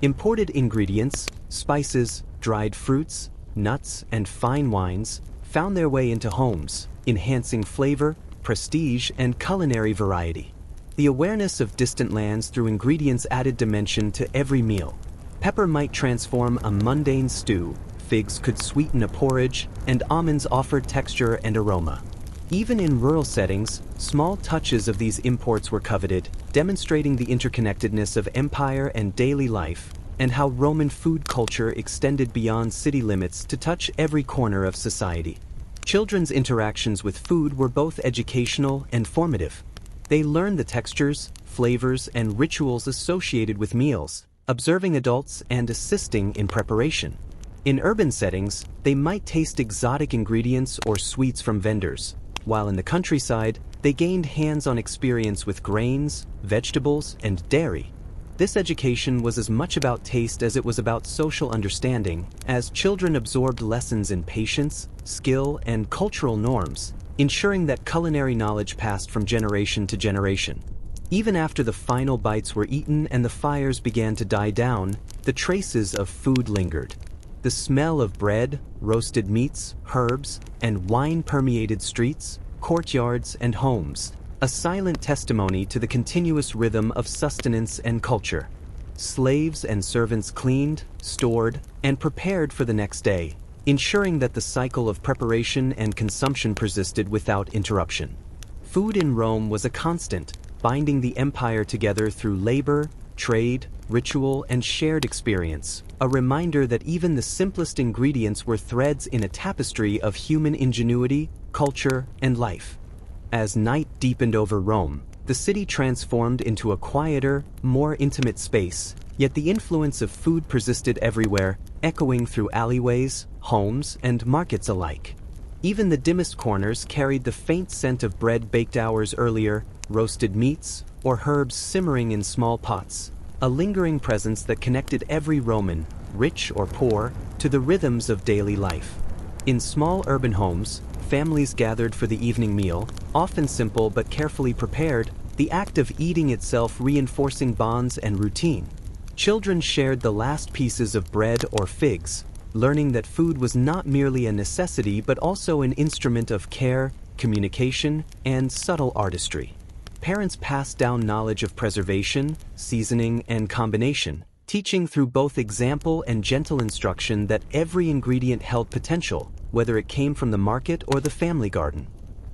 Imported ingredients, spices, dried fruits, nuts, and fine wines found their way into homes, enhancing flavor, prestige, and culinary variety. The awareness of distant lands through ingredients added dimension to every meal. Pepper might transform a mundane stew, figs could sweeten a porridge, and almonds offered texture and aroma. Even in rural settings, small touches of these imports were coveted, demonstrating the interconnectedness of empire and daily life, and how Roman food culture extended beyond city limits to touch every corner of society. Children's interactions with food were both educational and formative. They learned the textures, flavors, and rituals associated with meals, observing adults and assisting in preparation. In urban settings, they might taste exotic ingredients or sweets from vendors, while in the countryside, they gained hands-on experience with grains, vegetables, and dairy. This education was as much about taste as it was about social understanding, as children absorbed lessons in patience, skill, and cultural norms, ensuring that culinary knowledge passed from generation to generation. Even after the final bites were eaten and the fires began to die down, the traces of food lingered. The smell of bread, roasted meats, herbs, and wine permeated streets, courtyards, and homes, a silent testimony to the continuous rhythm of sustenance and culture. Slaves and servants cleaned, stored, and prepared for the next day, ensuring that the cycle of preparation and consumption persisted without interruption. Food in Rome was a constant, binding the empire together through labor, trade, ritual, and shared experience, a reminder that even the simplest ingredients were threads in a tapestry of human ingenuity, culture, and life. As night deepened over Rome, the city transformed into a quieter, more intimate space, yet the influence of food persisted everywhere, echoing through alleyways, homes, and markets alike. Even the dimmest corners carried the faint scent of bread baked hours earlier, roasted meats, or herbs simmering in small pots, a lingering presence that connected every Roman, rich or poor, to the rhythms of daily life. In small urban homes, families gathered for the evening meal, often simple but carefully prepared, the act of eating itself reinforcing bonds and routine. Children shared the last pieces of bread or figs, learning that food was not merely a necessity but also an instrument of care, communication, and subtle artistry. Parents passed down knowledge of preservation, seasoning, and combination, teaching through both example and gentle instruction that every ingredient held potential, whether it came from the market or the family garden.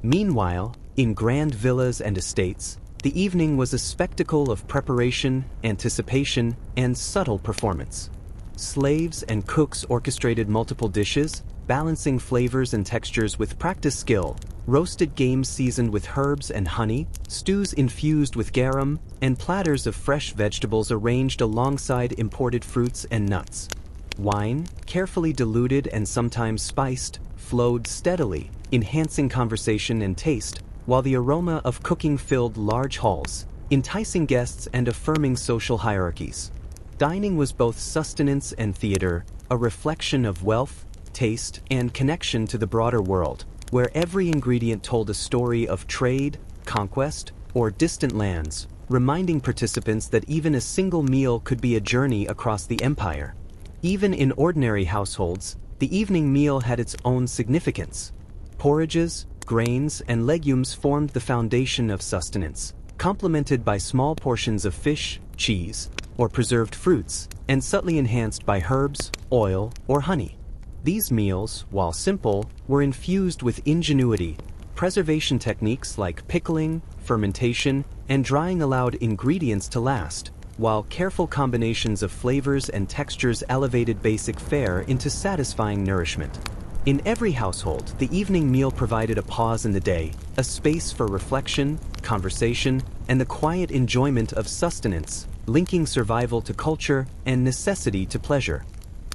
Meanwhile, in grand villas and estates, the evening was a spectacle of preparation, anticipation, and subtle performance. Slaves and cooks orchestrated multiple dishes, balancing flavors and textures with practiced skill, roasted games seasoned with herbs and honey, stews infused with garum, and platters of fresh vegetables arranged alongside imported fruits and nuts. Wine, carefully diluted and sometimes spiced, flowed steadily, enhancing conversation and taste, while the aroma of cooking filled large halls, enticing guests and affirming social hierarchies. Dining was both sustenance and theater, a reflection of wealth, taste, and connection to the broader world, where every ingredient told a story of trade, conquest, or distant lands, reminding participants that even a single meal could be a journey across the empire. Even in ordinary households, the evening meal had its own significance. Porridges, grains, and legumes formed the foundation of sustenance, complemented by small portions of fish, cheese, or preserved fruits, and subtly enhanced by herbs, oil, or honey. These meals, while simple, were infused with ingenuity. Preservation techniques like pickling, fermentation, and drying allowed ingredients to last, while careful combinations of flavors and textures elevated basic fare into satisfying nourishment. In every household, the evening meal provided a pause in the day, a space for reflection, conversation, and the quiet enjoyment of sustenance, linking survival to culture and necessity to pleasure.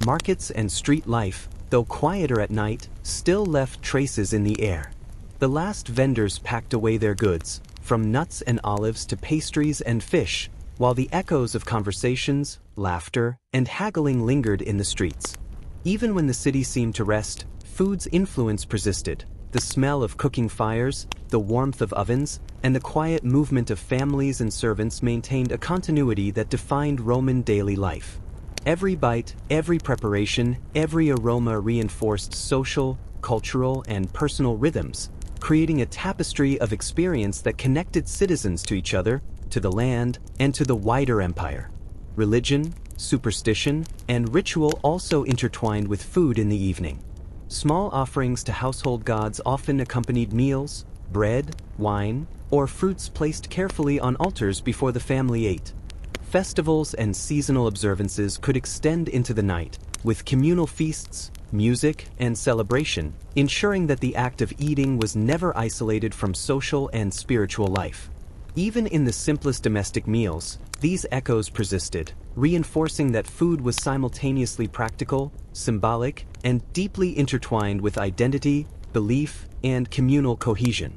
Markets and street life, though quieter at night, still left traces in the air. The last vendors packed away their goods, from nuts and olives to pastries and fish, while the echoes of conversations, laughter, and haggling lingered in the streets. Even when the city seemed to rest, food's influence persisted. The smell of cooking fires, the warmth of ovens, and the quiet movement of families and servants maintained a continuity that defined Roman daily life. Every bite, every preparation, every aroma reinforced social, cultural, and personal rhythms, creating a tapestry of experience that connected citizens to each other, to the land, and to the wider empire. Religion, superstition, and ritual also intertwined with food in the evening. Small offerings to household gods often accompanied meals, bread, wine, or fruits placed carefully on altars before the family ate. Festivals and seasonal observances could extend into the night, with communal feasts, music, and celebration, ensuring that the act of eating was never isolated from social and spiritual life. Even in the simplest domestic meals, these echoes persisted, reinforcing that food was simultaneously practical, symbolic, and deeply intertwined with identity, belief, and communal cohesion.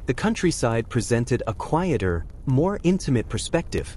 The countryside presented a quieter, more intimate perspective.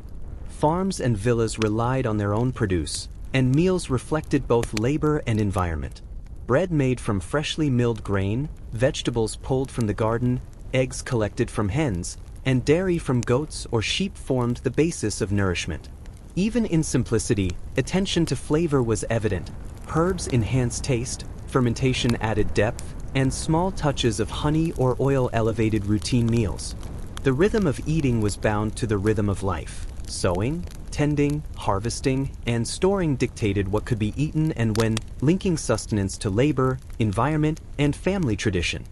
Farms and villas relied on their own produce, and meals reflected both labor and environment. Bread made from freshly milled grain, vegetables pulled from the garden, eggs collected from hens, and dairy from goats or sheep formed the basis of nourishment. Even in simplicity, attention to flavor was evident. Herbs enhanced taste, fermentation added depth, and small touches of honey or oil elevated routine meals. The rhythm of eating was bound to the rhythm of life. Sowing, tending, harvesting, and storing dictated what could be eaten and when, linking sustenance to labor, environment, and family tradition.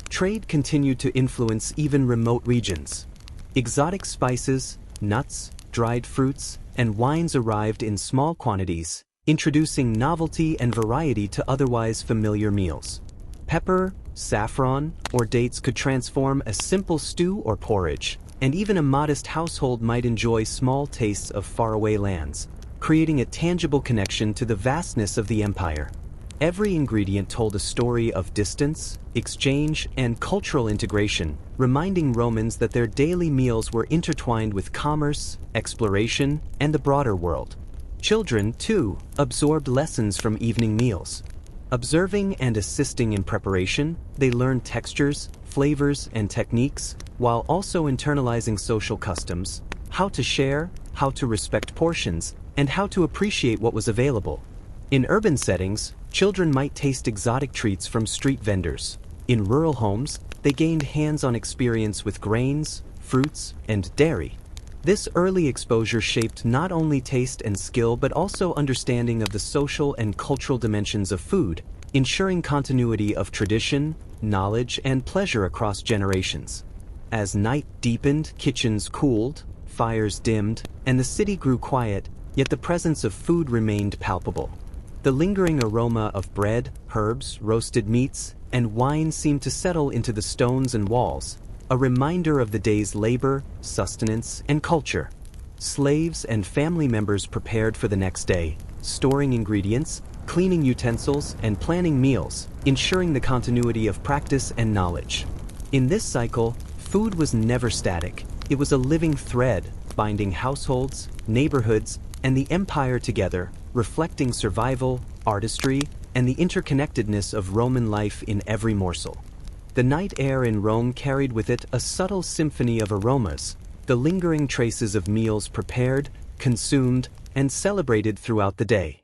Trade continued to influence even remote regions. Exotic spices, nuts, dried fruits, and wines arrived in small quantities, introducing novelty and variety to otherwise familiar meals. Pepper, saffron, or dates could transform a simple stew or porridge, and even a modest household might enjoy small tastes of faraway lands, creating a tangible connection to the vastness of the empire. Every ingredient told a story of distance, exchange, and cultural integration, reminding Romans that their daily meals were intertwined with commerce, exploration, and the broader world. Children, too, absorbed lessons from evening meals. Observing and assisting in preparation, they learned textures, flavors, and techniques, while also internalizing social customs, how to share, how to respect portions, and how to appreciate what was available. In urban settings, children might taste exotic treats from street vendors. In rural homes, they gained hands-on experience with grains, fruits, and dairy. This early exposure shaped not only taste and skill but also understanding of the social and cultural dimensions of food, ensuring continuity of tradition, knowledge, and pleasure across generations. As night deepened, kitchens cooled, fires dimmed, and the city grew quiet, yet the presence of food remained palpable. The lingering aroma of bread, herbs, roasted meats, and wine seemed to settle into the stones and walls, a reminder of the day's labor, sustenance, and culture. Slaves and family members prepared for the next day, storing ingredients, cleaning utensils, and planning meals, ensuring the continuity of practice and knowledge. In this cycle, food was never static. It was a living thread, binding households, neighborhoods, and the empire together, reflecting survival, artistry, and the interconnectedness of Roman life in every morsel. The night air in Rome carried with it a subtle symphony of aromas, the lingering traces of meals prepared, consumed, and celebrated throughout the day.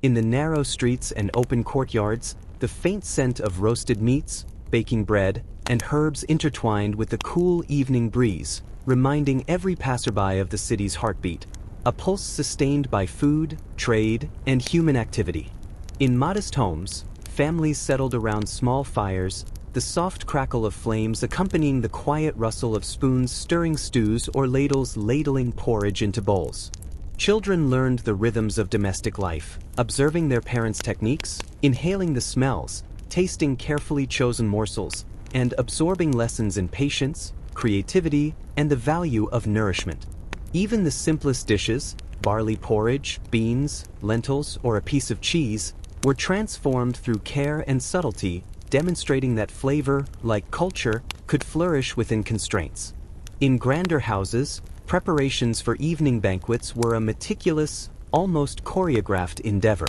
In the narrow streets and open courtyards, the faint scent of roasted meats, baking bread, and herbs intertwined with the cool evening breeze, reminding every passerby of the city's heartbeat, a pulse sustained by food, trade, and human activity. In modest homes, families settled around small fires, the soft crackle of flames accompanying the quiet rustle of spoons stirring stews or ladles ladling porridge into bowls. Children learned the rhythms of domestic life, observing their parents' techniques, inhaling the smells, tasting carefully chosen morsels, and absorbing lessons in patience, creativity, and the value of nourishment. Even the simplest dishes, barley porridge, beans, lentils, or a piece of cheese, were transformed through care and subtlety, demonstrating that flavor, like culture, could flourish within constraints. In grander houses, preparations for evening banquets were a meticulous, almost choreographed endeavor.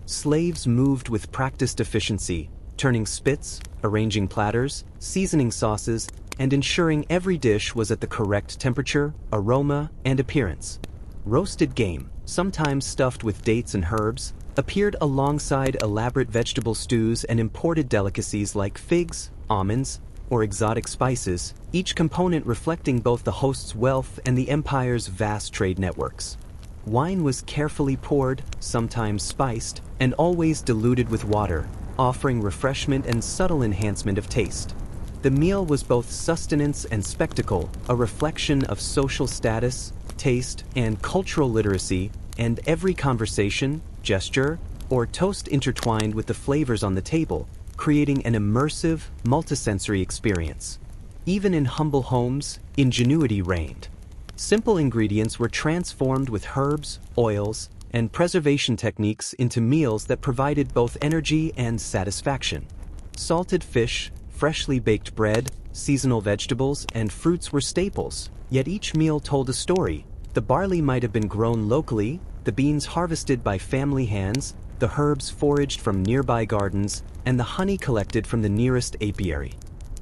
Slaves moved with practiced efficiency, turning spits, arranging platters, seasoning sauces, and ensuring every dish was at the correct temperature, aroma, and appearance. Roasted game, sometimes stuffed with dates and herbs, appeared alongside elaborate vegetable stews and imported delicacies like figs, almonds, or exotic spices, each component reflecting both the host's wealth and the empire's vast trade networks. Wine was carefully poured, sometimes spiced, and always diluted with water, offering refreshment and subtle enhancement of taste. The meal was both sustenance and spectacle, a reflection of social status, taste, and cultural literacy, and every conversation, gesture, or toast intertwined with the flavors on the table, creating an immersive, multisensory experience. Even in humble homes, ingenuity reigned. Simple ingredients were transformed with herbs, oils, and preservation techniques into meals that provided both energy and satisfaction. Salted fish, freshly baked bread, seasonal vegetables, and fruits were staples, yet each meal told a story. The barley might have been grown locally, the beans harvested by family hands, the herbs foraged from nearby gardens, and the honey collected from the nearest apiary.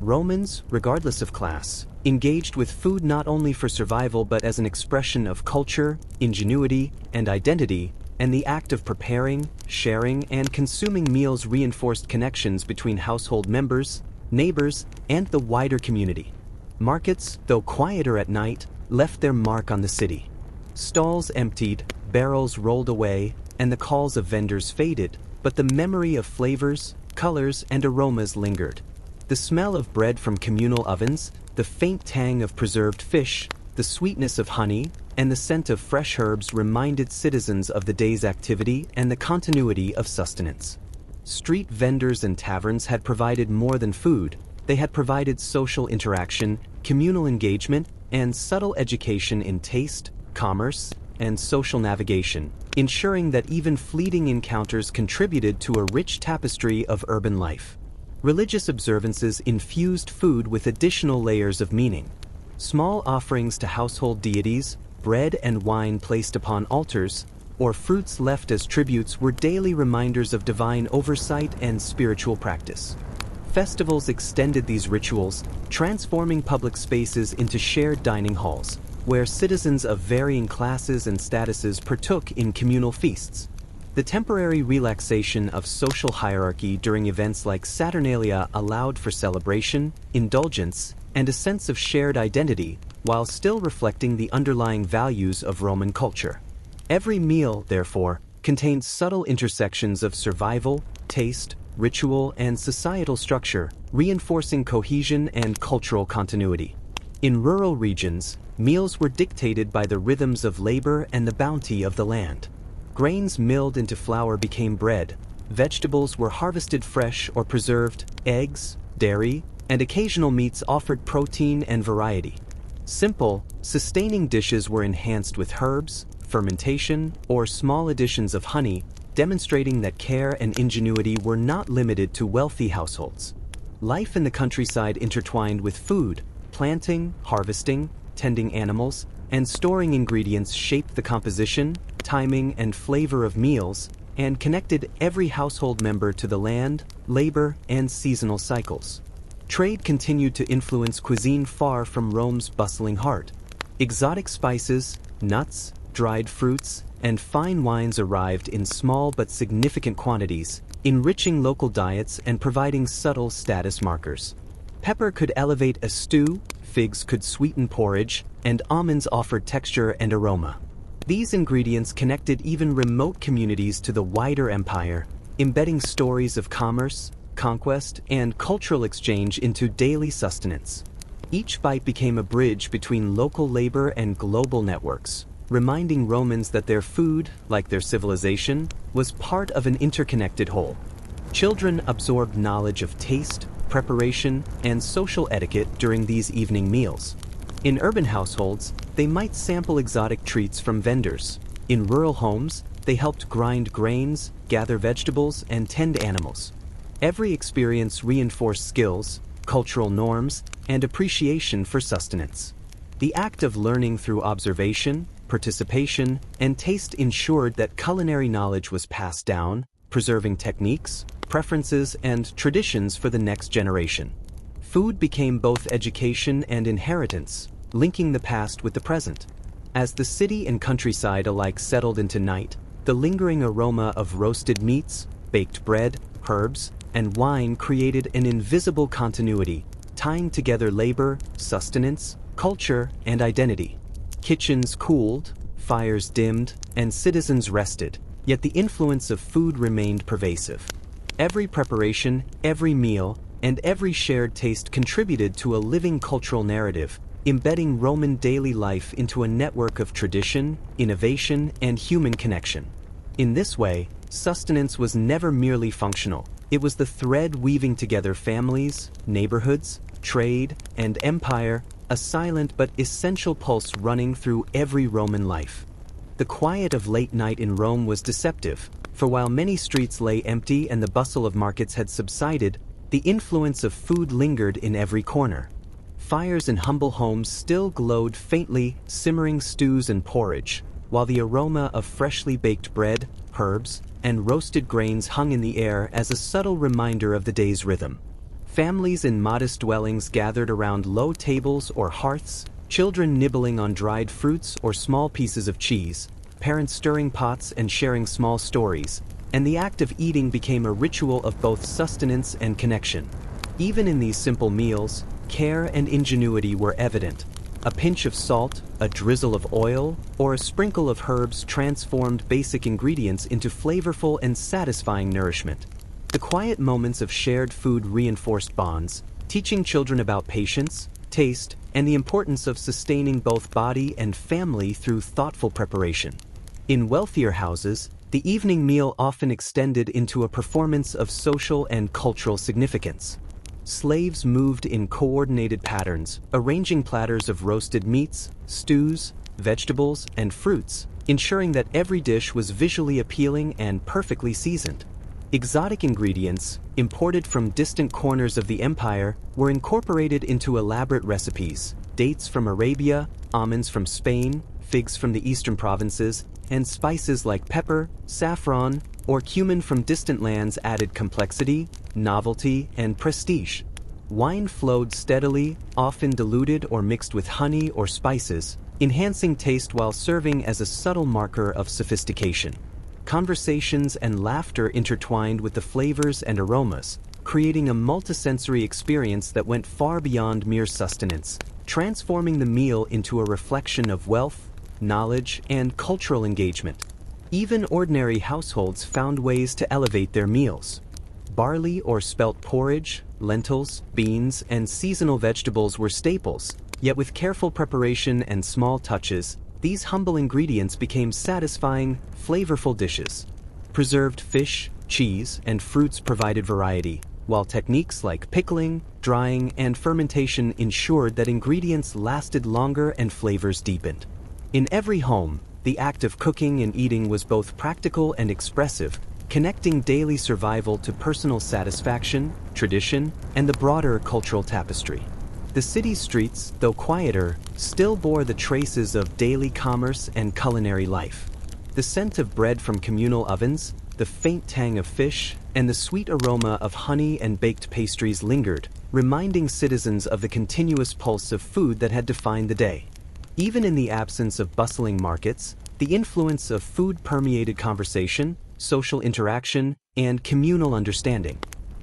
Romans, regardless of class, engaged with food not only for survival but as an expression of culture, ingenuity, and identity, and the act of preparing, sharing, and consuming meals reinforced connections between household members, neighbors, and the wider community. Markets, though quieter at night, left their mark on the city. Stalls emptied, barrels rolled away, and the calls of vendors faded, but the memory of flavors, colors, and aromas lingered. The smell of bread from communal ovens, the faint tang of preserved fish, the sweetness of honey, and the scent of fresh herbs reminded citizens of the day's activity and the continuity of sustenance. Street vendors and taverns had provided more than food. They had provided social interaction, communal engagement, and subtle education in taste, commerce, and social navigation, ensuring that even fleeting encounters contributed to a rich tapestry of urban life. Religious observances infused food with additional layers of meaning. Small offerings to household deities, bread and wine placed upon altars, or fruits left as tributes were daily reminders of divine oversight and spiritual practice. Festivals extended these rituals, transforming public spaces into shared dining halls, where citizens of varying classes and statuses partook in communal feasts. The temporary relaxation of social hierarchy during events like Saturnalia allowed for celebration, indulgence, and a sense of shared identity, while still reflecting the underlying values of Roman culture. Every meal, therefore, contained subtle intersections of survival, taste, ritual, and societal structure, reinforcing cohesion and cultural continuity. In rural regions, meals were dictated by the rhythms of labor and the bounty of the land. Grains milled into flour became bread, vegetables were harvested fresh or preserved, eggs, dairy, and occasional meats offered protein and variety. Simple, sustaining dishes were enhanced with herbs, fermentation, or small additions of honey, demonstrating that care and ingenuity were not limited to wealthy households. Life in the countryside intertwined with food, planting, harvesting, tending animals, and storing ingredients shaped the composition, timing, and flavor of meals, and connected every household member to the land, labor, and seasonal cycles. Trade continued to influence cuisine far from Rome's bustling heart. Exotic spices, nuts, dried fruits, and fine wines arrived in small but significant quantities, enriching local diets and providing subtle status markers. Pepper could elevate a stew, figs could sweeten porridge, and almonds offered texture and aroma. These ingredients connected even remote communities to the wider empire, embedding stories of commerce, conquest, and cultural exchange into daily sustenance. Each bite became a bridge between local labor and global networks, reminding Romans that their food, like their civilization, was part of an interconnected whole. Children absorbed knowledge of taste, preparation, and social etiquette during these evening meals. In urban households, they might sample exotic treats from vendors. In rural homes, they helped grind grains, gather vegetables, and tend animals. Every experience reinforced skills, cultural norms, and appreciation for sustenance. The act of learning through observation, participation, and taste ensured that culinary knowledge was passed down, preserving techniques, preferences, and traditions for the next generation. Food became both education and inheritance, linking the past with the present. As the city and countryside alike settled into night, the lingering aroma of roasted meats, baked bread, herbs, and wine created an invisible continuity, tying together labor, sustenance, culture, and identity. Kitchens cooled, fires dimmed, and citizens rested, yet the influence of food remained pervasive. Every preparation, every meal, and every shared taste contributed to a living cultural narrative, embedding Roman daily life into a network of tradition, innovation, and human connection. In this way, sustenance was never merely functional. It was the thread weaving together families, neighborhoods, trade, and empire, a silent but essential pulse running through every Roman life. The quiet of late night in Rome was deceptive, for while many streets lay empty and the bustle of markets had subsided, the influence of food lingered in every corner. Fires in humble homes still glowed faintly, simmering stews and porridge, while the aroma of freshly baked bread, herbs, and roasted grains hung in the air as a subtle reminder of the day's rhythm. Families in modest dwellings gathered around low tables or hearths, children nibbling on dried fruits or small pieces of cheese, parents stirring pots and sharing small stories, and the act of eating became a ritual of both sustenance and connection. Even in these simple meals, care and ingenuity were evident. A pinch of salt, a drizzle of oil, or a sprinkle of herbs transformed basic ingredients into flavorful and satisfying nourishment. The quiet moments of shared food reinforced bonds, teaching children about patience, taste, and the importance of sustaining both body and family through thoughtful preparation. In wealthier houses, the evening meal often extended into a performance of social and cultural significance. Slaves moved in coordinated patterns, arranging platters of roasted meats, stews, vegetables, and fruits, ensuring that every dish was visually appealing and perfectly seasoned. Exotic ingredients, imported from distant corners of the empire, were incorporated into elaborate recipes. Dates from Arabia, almonds from Spain, figs from the eastern provinces, and spices like pepper, saffron, or cumin from distant lands added complexity, novelty, and prestige. Wine flowed steadily, often diluted or mixed with honey or spices, enhancing taste while serving as a subtle marker of sophistication. Conversations and laughter intertwined with the flavors and aromas, creating a multisensory experience that went far beyond mere sustenance, transforming the meal into a reflection of wealth, knowledge, and cultural engagement. Even ordinary households found ways to elevate their meals. Barley or spelt porridge, lentils, beans, and seasonal vegetables were staples, yet with careful preparation and small touches, these humble ingredients became satisfying, flavorful dishes. Preserved fish, cheese, and fruits provided variety, while techniques like pickling, drying, and fermentation ensured that ingredients lasted longer and flavors deepened. In every home, the act of cooking and eating was both practical and expressive, connecting daily survival to personal satisfaction, tradition, and the broader cultural tapestry. The city's streets, though quieter, still bore the traces of daily commerce and culinary life. The scent of bread from communal ovens, the faint tang of fish, and the sweet aroma of honey and baked pastries lingered, reminding citizens of the continuous pulse of food that had defined the day. Even in the absence of bustling markets, the influence of food permeated conversation, social interaction, and communal understanding.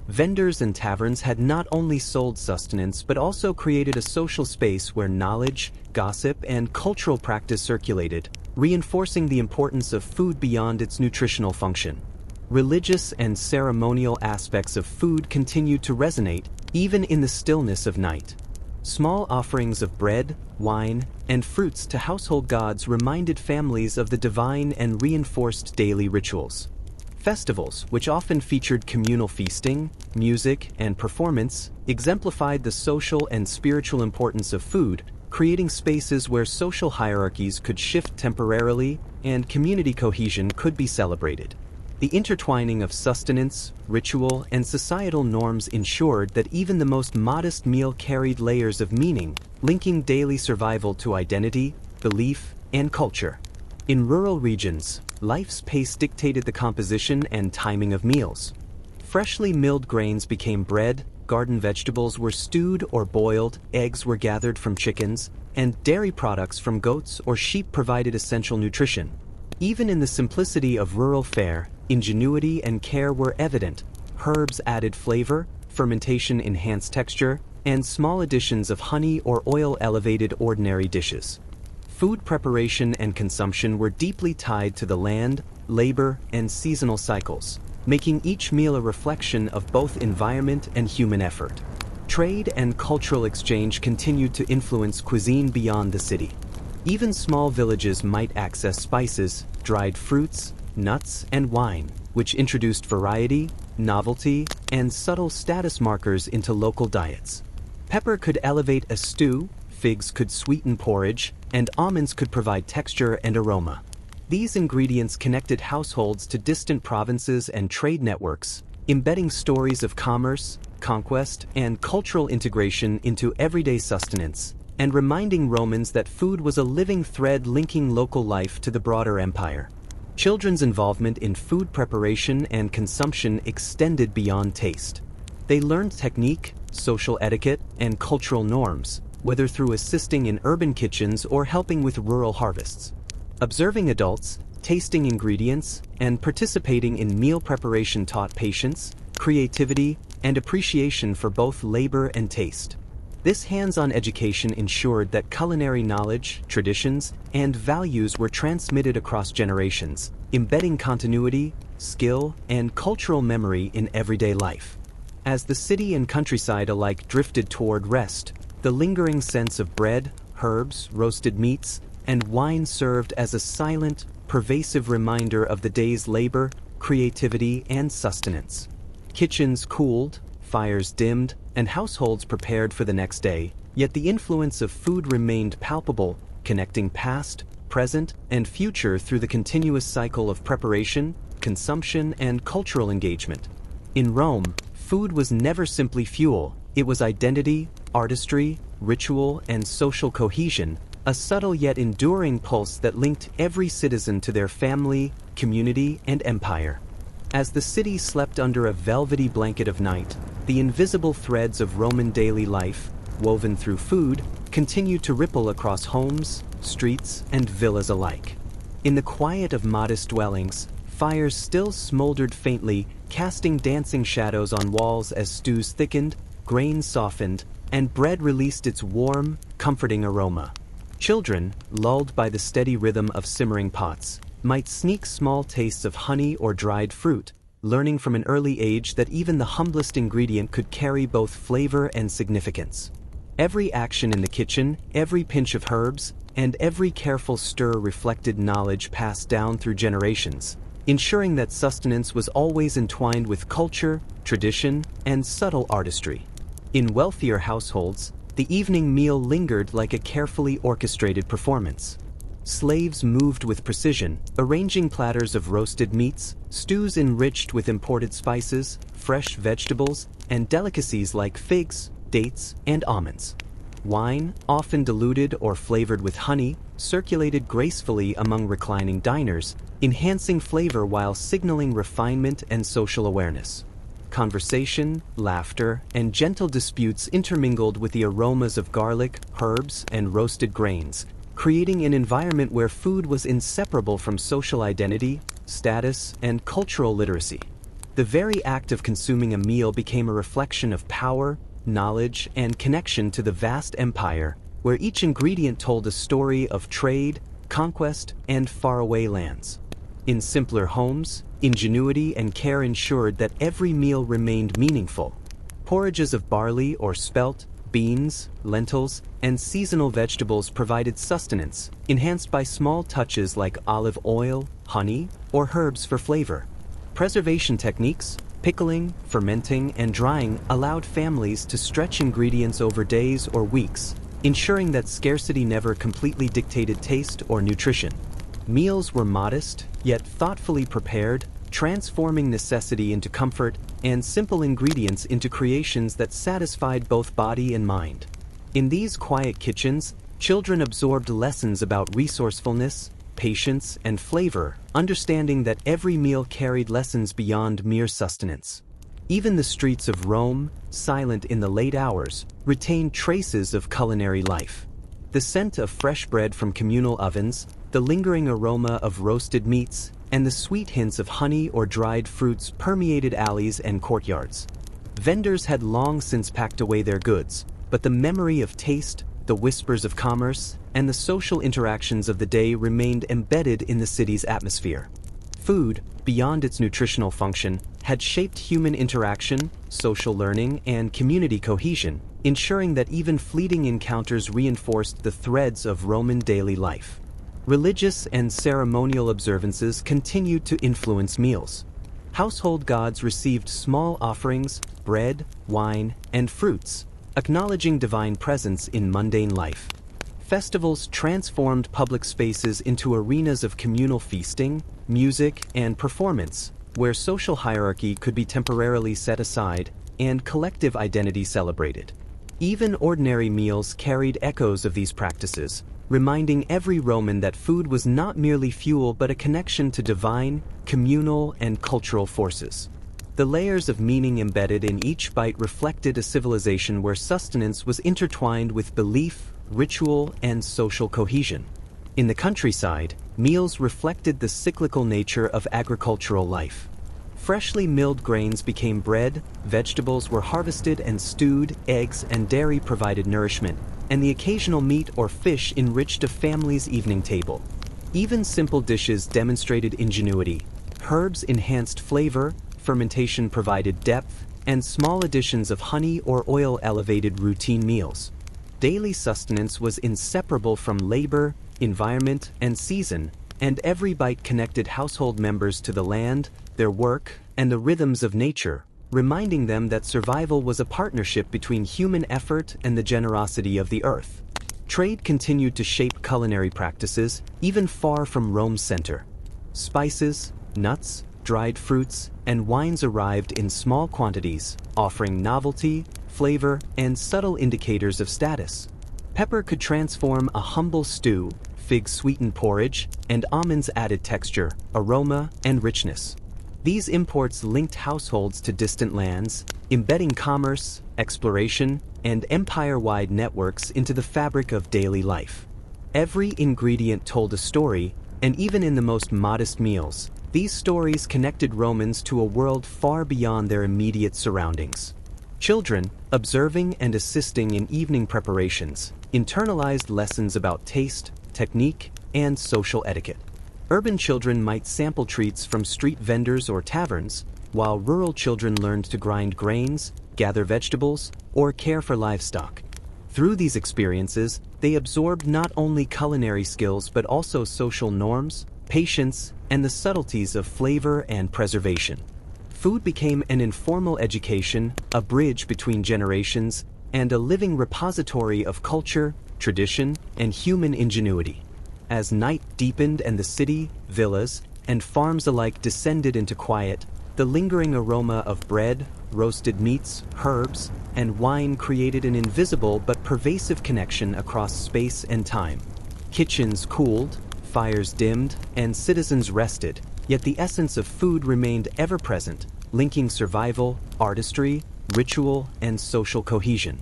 Vendors and taverns had not only sold sustenance but also created a social space where knowledge, gossip, and cultural practice circulated, reinforcing the importance of food beyond its nutritional function. Religious and ceremonial aspects of food continued to resonate even in the stillness of night. Small offerings of bread, wine, and fruits to household gods reminded families of the divine and reinforced daily rituals. Festivals, which often featured communal feasting, music, and performance, exemplified the social and spiritual importance of food, creating spaces where social hierarchies could shift temporarily and community cohesion could be celebrated. The intertwining of sustenance, ritual, and societal norms ensured that even the most modest meal carried layers of meaning, linking daily survival to identity, belief, and culture. In rural regions, life's pace dictated the composition and timing of meals. Freshly milled grains became bread, garden vegetables were stewed or boiled, eggs were gathered from chickens, and dairy products from goats or sheep provided essential nutrition. Even in the simplicity of rural fare, ingenuity and care were evident. Herbs added flavor, fermentation enhanced texture, and small additions of honey or oil elevated ordinary dishes. Food preparation and consumption were deeply tied to the land, labor, and seasonal cycles, making each meal a reflection of both environment and human effort. Trade and cultural exchange continued to influence cuisine beyond the city. Even small villages might access spices, dried fruits, nuts, and wine, which introduced variety, novelty, and subtle status markers into local diets. Pepper could elevate a stew, figs could sweeten porridge, and almonds could provide texture and aroma. These ingredients connected households to distant provinces and trade networks, embedding stories of commerce, conquest, and cultural integration into everyday sustenance, and reminding Romans that food was a living thread linking local life to the broader empire. Children's involvement in food preparation and consumption extended beyond taste. They learned technique, social etiquette, and cultural norms, whether through assisting in urban kitchens or helping with rural harvests. Observing adults, tasting ingredients, and participating in meal preparation taught patience, creativity, and appreciation for both labor and taste. This hands-on education ensured that culinary knowledge, traditions, and values were transmitted across generations, embedding continuity, skill, and cultural memory in everyday life. As the city and countryside alike drifted toward rest, the lingering sense of bread, herbs, roasted meats, and wine served as a silent, pervasive reminder of the day's labor, creativity, and sustenance. Kitchens cooled, fires dimmed, and households prepared for the next day, yet the influence of food remained palpable, connecting past, present, and future through the continuous cycle of preparation, consumption, and cultural engagement. In Rome, food was never simply fuel, it was identity, artistry, ritual, and social cohesion, a subtle yet enduring pulse that linked every citizen to their family, community, and empire. As the city slept under a velvety blanket of night, the invisible threads of Roman daily life, woven through food, continued to ripple across homes, streets, and villas alike. In the quiet of modest dwellings, fires still smoldered faintly, casting dancing shadows on walls as stews thickened, grains softened, and bread released its warm, comforting aroma. Children, lulled by the steady rhythm of simmering pots, might sneak small tastes of honey or dried fruit, learning from an early age that even the humblest ingredient could carry both flavor and significance. Every action in the kitchen, every pinch of herbs, and every careful stir reflected knowledge passed down through generations, ensuring that sustenance was always entwined with culture, tradition, and subtle artistry. In wealthier households, the evening meal lingered like a carefully orchestrated performance. Slaves moved with precision, arranging platters of roasted meats, stews enriched with imported spices, fresh vegetables, and delicacies like figs, dates, and almonds. Wine, often diluted or flavored with honey, circulated gracefully among reclining diners, enhancing flavor while signaling refinement and social awareness. conversation, laughter, and gentle disputes intermingled with the aromas of garlic, herbs, and roasted grains, creating an environment where food was inseparable from social identity, status, and cultural literacy. The very act of consuming a meal became a reflection of power, knowledge, and connection to the vast empire, where each ingredient told a story of trade, conquest, and faraway lands. In simpler homes, ingenuity and care ensured that every meal remained meaningful. Porridges of barley or spelt, beans, lentils, and seasonal vegetables provided sustenance, enhanced by small touches like olive oil, honey, or herbs for flavor. Preservation techniques, pickling, fermenting, and drying allowed families to stretch ingredients over days or weeks, ensuring that scarcity never completely dictated taste or nutrition. Meals were modest, yet thoughtfully prepared, transforming necessity into comfort and simple ingredients into creations that satisfied both body and mind. In these quiet kitchens, children absorbed lessons about resourcefulness, patience, and flavor, understanding that every meal carried lessons beyond mere sustenance. Even the streets of Rome, silent in the late hours, retained traces of culinary life. The scent of fresh bread from communal ovens, the lingering aroma of roasted meats, and the sweet hints of honey or dried fruits permeated alleys and courtyards. Vendors had long since packed away their goods, but the memory of taste, the whispers of commerce, and the social interactions of the day remained embedded in the city's atmosphere. Food, beyond its nutritional function, had shaped human interaction, social learning, and community cohesion, ensuring that even fleeting encounters reinforced the threads of Roman daily life. Religious and ceremonial observances continued to influence meals. Household gods received small offerings, bread, wine, and fruits, acknowledging divine presence in mundane life. Festivals transformed public spaces into arenas of communal feasting, music, and performance, where social hierarchy could be temporarily set aside and collective identity celebrated. Even ordinary meals carried echoes of these practices, reminding every Roman that food was not merely fuel but a connection to divine, communal, and cultural forces. The layers of meaning embedded in each bite reflected a civilization where sustenance was intertwined with belief, ritual, and social cohesion. In the countryside, meals reflected the cyclical nature of agricultural life. Freshly milled grains became bread, vegetables were harvested and stewed, eggs and dairy provided nourishment, and the occasional meat or fish enriched a family's evening table. Even simple dishes demonstrated ingenuity. Herbs enhanced flavor, fermentation provided depth, and small additions of honey or oil elevated routine meals. Daily sustenance was inseparable from labor, environment, and season, and every bite connected household members to the land, their work, and the rhythms of nature, reminding them that survival was a partnership between human effort and the generosity of the earth. Trade continued to shape culinary practices, even far from Rome's center. Spices, nuts, dried fruits, and wines arrived in small quantities, offering novelty, flavor, and subtle indicators of status. Pepper could transform a humble stew, figs sweetened porridge, and almonds added texture, aroma, and richness. These imports linked households to distant lands, embedding commerce, exploration, and empire-wide networks into the fabric of daily life. Every ingredient told a story, and even in the most modest meals, these stories connected Romans to a world far beyond their immediate surroundings. Children, observing and assisting in evening preparations, internalized lessons about taste, technique, and social etiquette. Urban children might sample treats from street vendors or taverns, while rural children learned to grind grains, gather vegetables, or care for livestock. Through these experiences, they absorbed not only culinary skills but also social norms, patience, and the subtleties of flavor and preservation. Food became an informal education, a bridge between generations, and a living repository of culture, tradition, and human ingenuity. As night deepened and the city, villas, and farms alike descended into quiet, the lingering aroma of bread, roasted meats, herbs, and wine created an invisible but pervasive connection across space and time. Kitchens cooled, fires dimmed, and citizens rested, yet the essence of food remained ever present, linking survival, artistry, ritual, and social cohesion.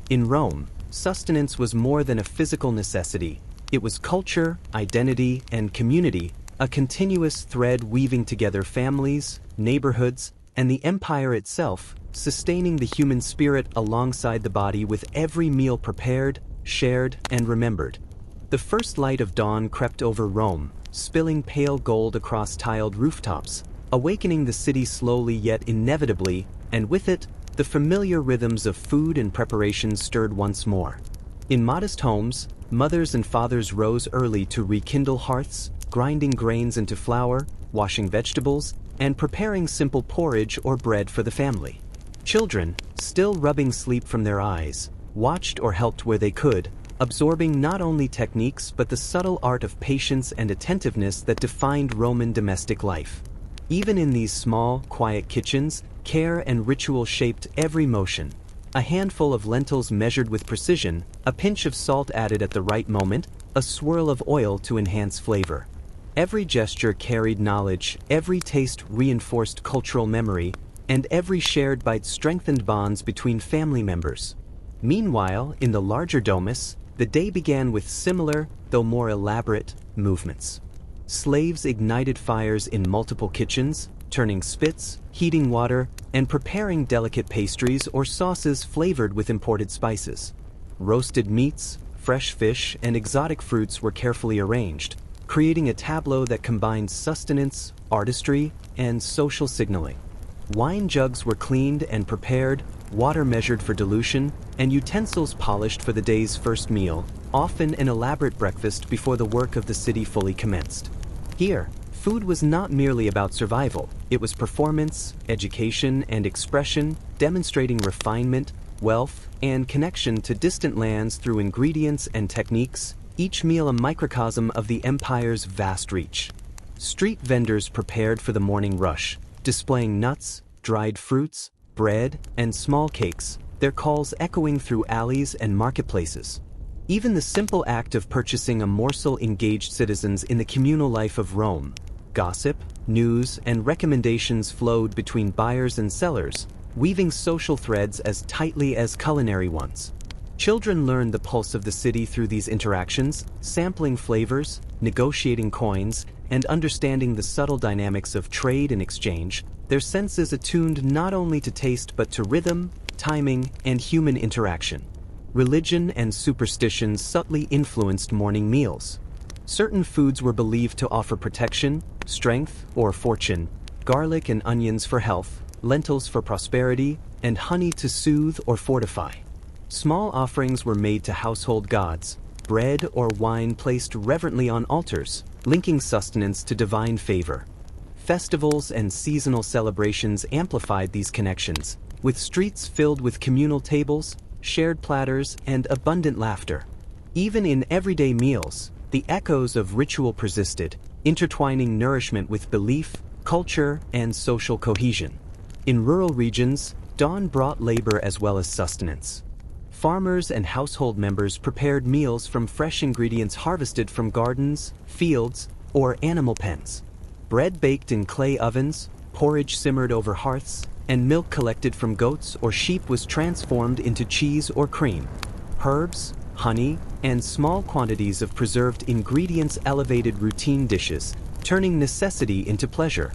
In Rome, sustenance was more than a physical necessity. It was culture, identity, and community, a continuous thread weaving together families, neighborhoods, and the empire itself, sustaining the human spirit alongside the body with every meal prepared, shared, and remembered. The first light of dawn crept over Rome, spilling pale gold across tiled rooftops, awakening the city slowly yet inevitably, and with it, the familiar rhythms of food and preparation stirred once more. In modest homes, mothers and fathers rose early to rekindle hearths, grinding grains into flour, washing vegetables, and preparing simple porridge or bread for the family. Children, still rubbing sleep from their eyes, watched or helped where they could, absorbing not only techniques but the subtle art of patience and attentiveness that defined Roman domestic life. Even in these small, quiet kitchens, care and ritual shaped every motion. A handful of lentils measured with precision, a pinch of salt added at the right moment, a swirl of oil to enhance flavor. Every gesture carried knowledge, every taste reinforced cultural memory, and every shared bite strengthened bonds between family members. Meanwhile, in the larger domus, the day began with similar, though more elaborate, movements. Slaves ignited fires in multiple kitchens, turning spits, heating water, and preparing delicate pastries or sauces flavored with imported spices. Roasted meats, fresh fish, and exotic fruits were carefully arranged, creating a tableau that combined sustenance, artistry, and social signaling. Wine jugs were cleaned and prepared, water measured for dilution, and utensils polished for the day's first meal, often an elaborate breakfast before the work of the city fully commenced. Here, food was not merely about survival, it was performance, education, and expression, demonstrating refinement, wealth, and connection to distant lands through ingredients and techniques, each meal a microcosm of the empire's vast reach. Street vendors prepared for the morning rush, displaying nuts, dried fruits, bread, and small cakes, their calls echoing through alleys and marketplaces. Even the simple act of purchasing a morsel engaged citizens in the communal life of Rome. Gossip, news, and recommendations flowed between buyers and sellers, weaving social threads as tightly as culinary ones. Children learned the pulse of the city through these interactions, sampling flavors, negotiating coins, and understanding the subtle dynamics of trade and exchange, their senses attuned not only to taste but to rhythm, timing, and human interaction. Religion and superstition subtly influenced morning meals. Certain foods were believed to offer protection, strength, or fortune: garlic and onions for health, lentils for prosperity, and honey to soothe or fortify. Small offerings were made to household gods, bread or wine placed reverently on altars, linking sustenance to divine favor. Festivals and seasonal celebrations amplified these connections, with streets filled with communal tables, shared platters, and abundant laughter. Even in everyday meals, the echoes of ritual persisted, intertwining nourishment with belief, culture, and social cohesion. In rural regions, dawn brought labor as well as sustenance. Farmers and household members prepared meals from fresh ingredients harvested from gardens, fields, or animal pens. Bread baked in clay ovens, porridge simmered over hearths, and milk collected from goats or sheep was transformed into cheese or cream. Herbs, honey, and small quantities of preserved ingredients elevated routine dishes, turning necessity into pleasure.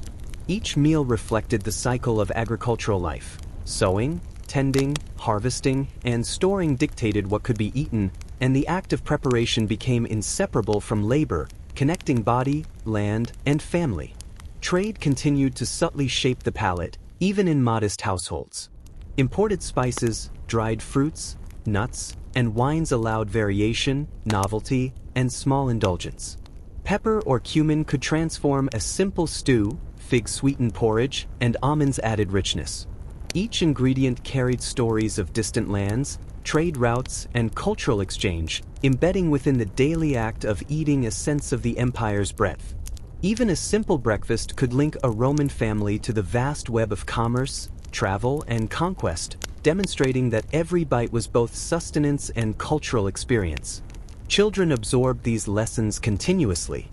Each meal reflected the cycle of agricultural life. Sowing, tending, harvesting, and storing dictated what could be eaten, and the act of preparation became inseparable from labor, connecting body, land, and family. Trade continued to subtly shape the palate, even in modest households. Imported spices, dried fruits, nuts, and wines allowed variation, novelty, and small indulgence. Pepper or cumin could transform a simple stew, fig-sweetened porridge, and almonds added richness. Each ingredient carried stories of distant lands, trade routes, and cultural exchange, embedding within the daily act of eating a sense of the empire's breadth. Even a simple breakfast could link a Roman family to the vast web of commerce, travel, and conquest, demonstrating that every bite was both sustenance and cultural experience. Children absorbed these lessons continuously.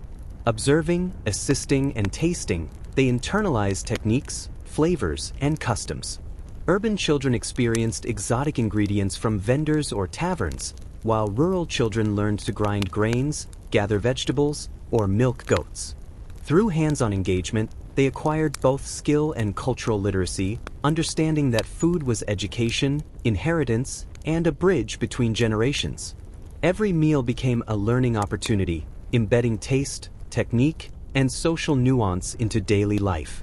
Observing, assisting, and tasting, they internalized techniques, flavors, and customs. Urban children experienced exotic ingredients from vendors or taverns, while rural children learned to grind grains, gather vegetables, or milk goats. Through hands-on engagement, they acquired both skill and cultural literacy, understanding that food was education, inheritance, and a bridge between generations. Every meal became a learning opportunity, embedding taste, technique, and social nuance into daily life.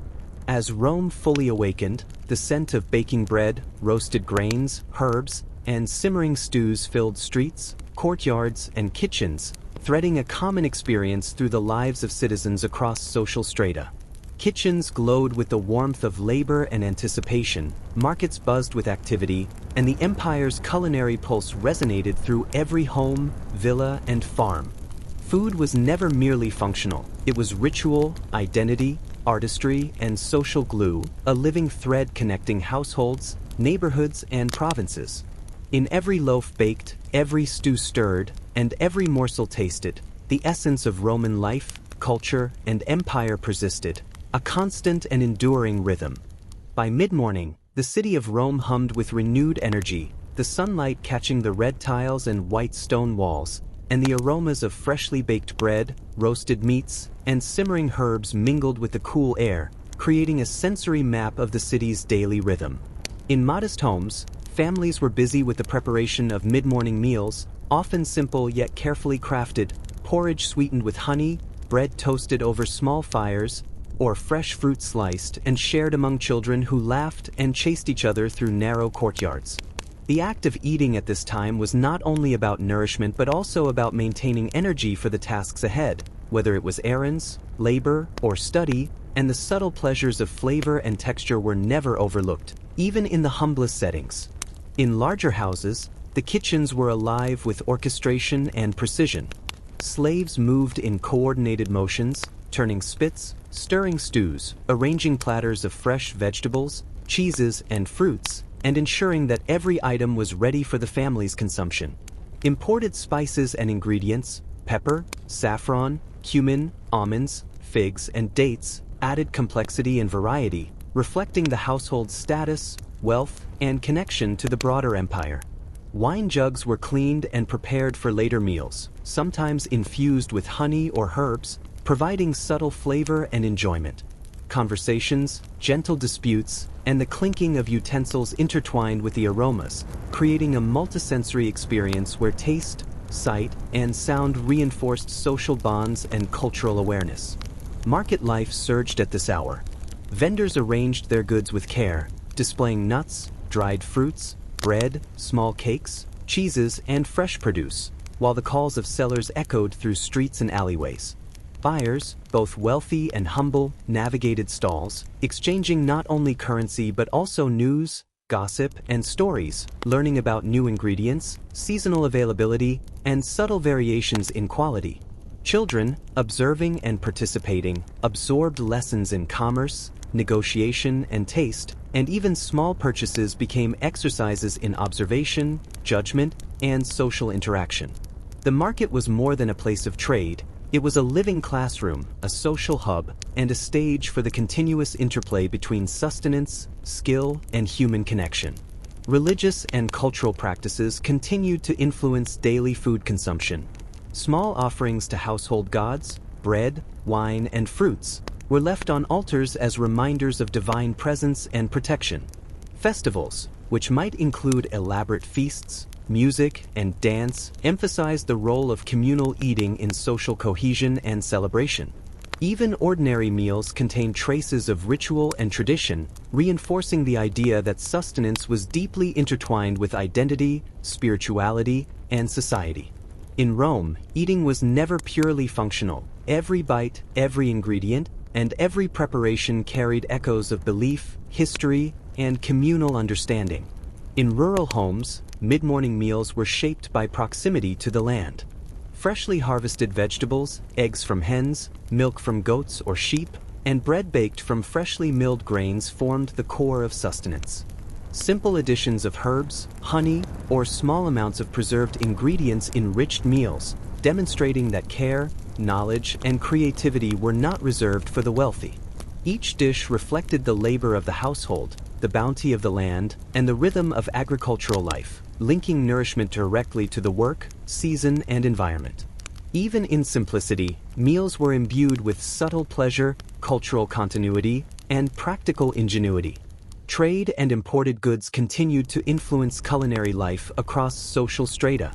As Rome fully awakened, the scent of baking bread, roasted grains, herbs, and simmering stews filled streets, courtyards, and kitchens, threading a common experience through the lives of citizens across social strata. Kitchens glowed with the warmth of labor and anticipation, markets buzzed with activity, and the empire's culinary pulse resonated through every home, villa, and farm. Food was never merely functional. It was ritual, identity, artistry, and social glue, a living thread connecting households, neighborhoods, and provinces. In every loaf baked, every stew stirred, and every morsel tasted, the essence of Roman life, culture, and empire persisted, a constant and enduring rhythm. By mid-morning, the city of Rome hummed with renewed energy, the sunlight catching the red tiles and white stone walls, and the aromas of freshly baked bread, roasted meats, and simmering herbs mingled with the cool air, creating a sensory map of the city's daily rhythm. In modest homes, families were busy with the preparation of mid-morning meals, often simple yet carefully crafted, porridge sweetened with honey, bread toasted over small fires, or fresh fruit sliced and shared among children who laughed and chased each other through narrow courtyards. The act of eating at this time was not only about nourishment but also about maintaining energy for the tasks ahead, whether it was errands, labor, or study, and the subtle pleasures of flavor and texture were never overlooked, even in the humblest settings. In larger houses, the kitchens were alive with orchestration and precision. Slaves moved in coordinated motions, turning spits, stirring stews, arranging platters of fresh vegetables, cheeses, and fruits, and ensuring that every item was ready for the family's consumption. Imported spices and ingredients, pepper, saffron, cumin, almonds, figs, and dates, added complexity and variety, reflecting the household's status, wealth, and connection to the broader empire. Wine jugs were cleaned and prepared for later meals, sometimes infused with honey or herbs, providing subtle flavor and enjoyment. Conversations, gentle disputes, and the clinking of utensils intertwined with the aromas, creating a multisensory experience where taste, sight, and sound reinforced social bonds and cultural awareness. Market life surged at this hour. Vendors arranged their goods with care, displaying nuts, dried fruits, bread, small cakes, cheeses, and fresh produce, while the calls of sellers echoed through streets and alleyways. Buyers, both wealthy and humble, navigated stalls, exchanging not only currency but also news, gossip, and stories, learning about new ingredients, seasonal availability, and subtle variations in quality. Children, observing and participating, absorbed lessons in commerce, negotiation, and taste, and even small purchases became exercises in observation, judgment, and social interaction. The market was more than a place of trade. It was a living classroom, a social hub, and a stage for the continuous interplay between sustenance, skill, and human connection. Religious and cultural practices continued to influence daily food consumption. Small offerings to household gods, bread, wine, and fruits, were left on altars as reminders of divine presence and protection. Festivals, which might include elaborate feasts, music, and dance, emphasized the role of communal eating in social cohesion and celebration. Even ordinary meals contained traces of ritual and tradition, reinforcing the idea that sustenance was deeply intertwined with identity, spirituality, and society. In Rome, eating was never purely functional. Every bite, every ingredient, and every preparation carried echoes of belief, history, and communal understanding. In rural homes, mid-morning meals were shaped by proximity to the land. Freshly harvested vegetables, eggs from hens, milk from goats or sheep, and bread baked from freshly milled grains formed the core of sustenance. Simple additions of herbs, honey, or small amounts of preserved ingredients enriched meals, demonstrating that care, knowledge, and creativity were not reserved for the wealthy. Each dish reflected the labor of the household, the bounty of the land, and the rhythm of agricultural life, linking nourishment directly to the work, season, and environment. Even in simplicity, meals were imbued with subtle pleasure, cultural continuity, and practical ingenuity. Trade and imported goods continued to influence culinary life across social strata.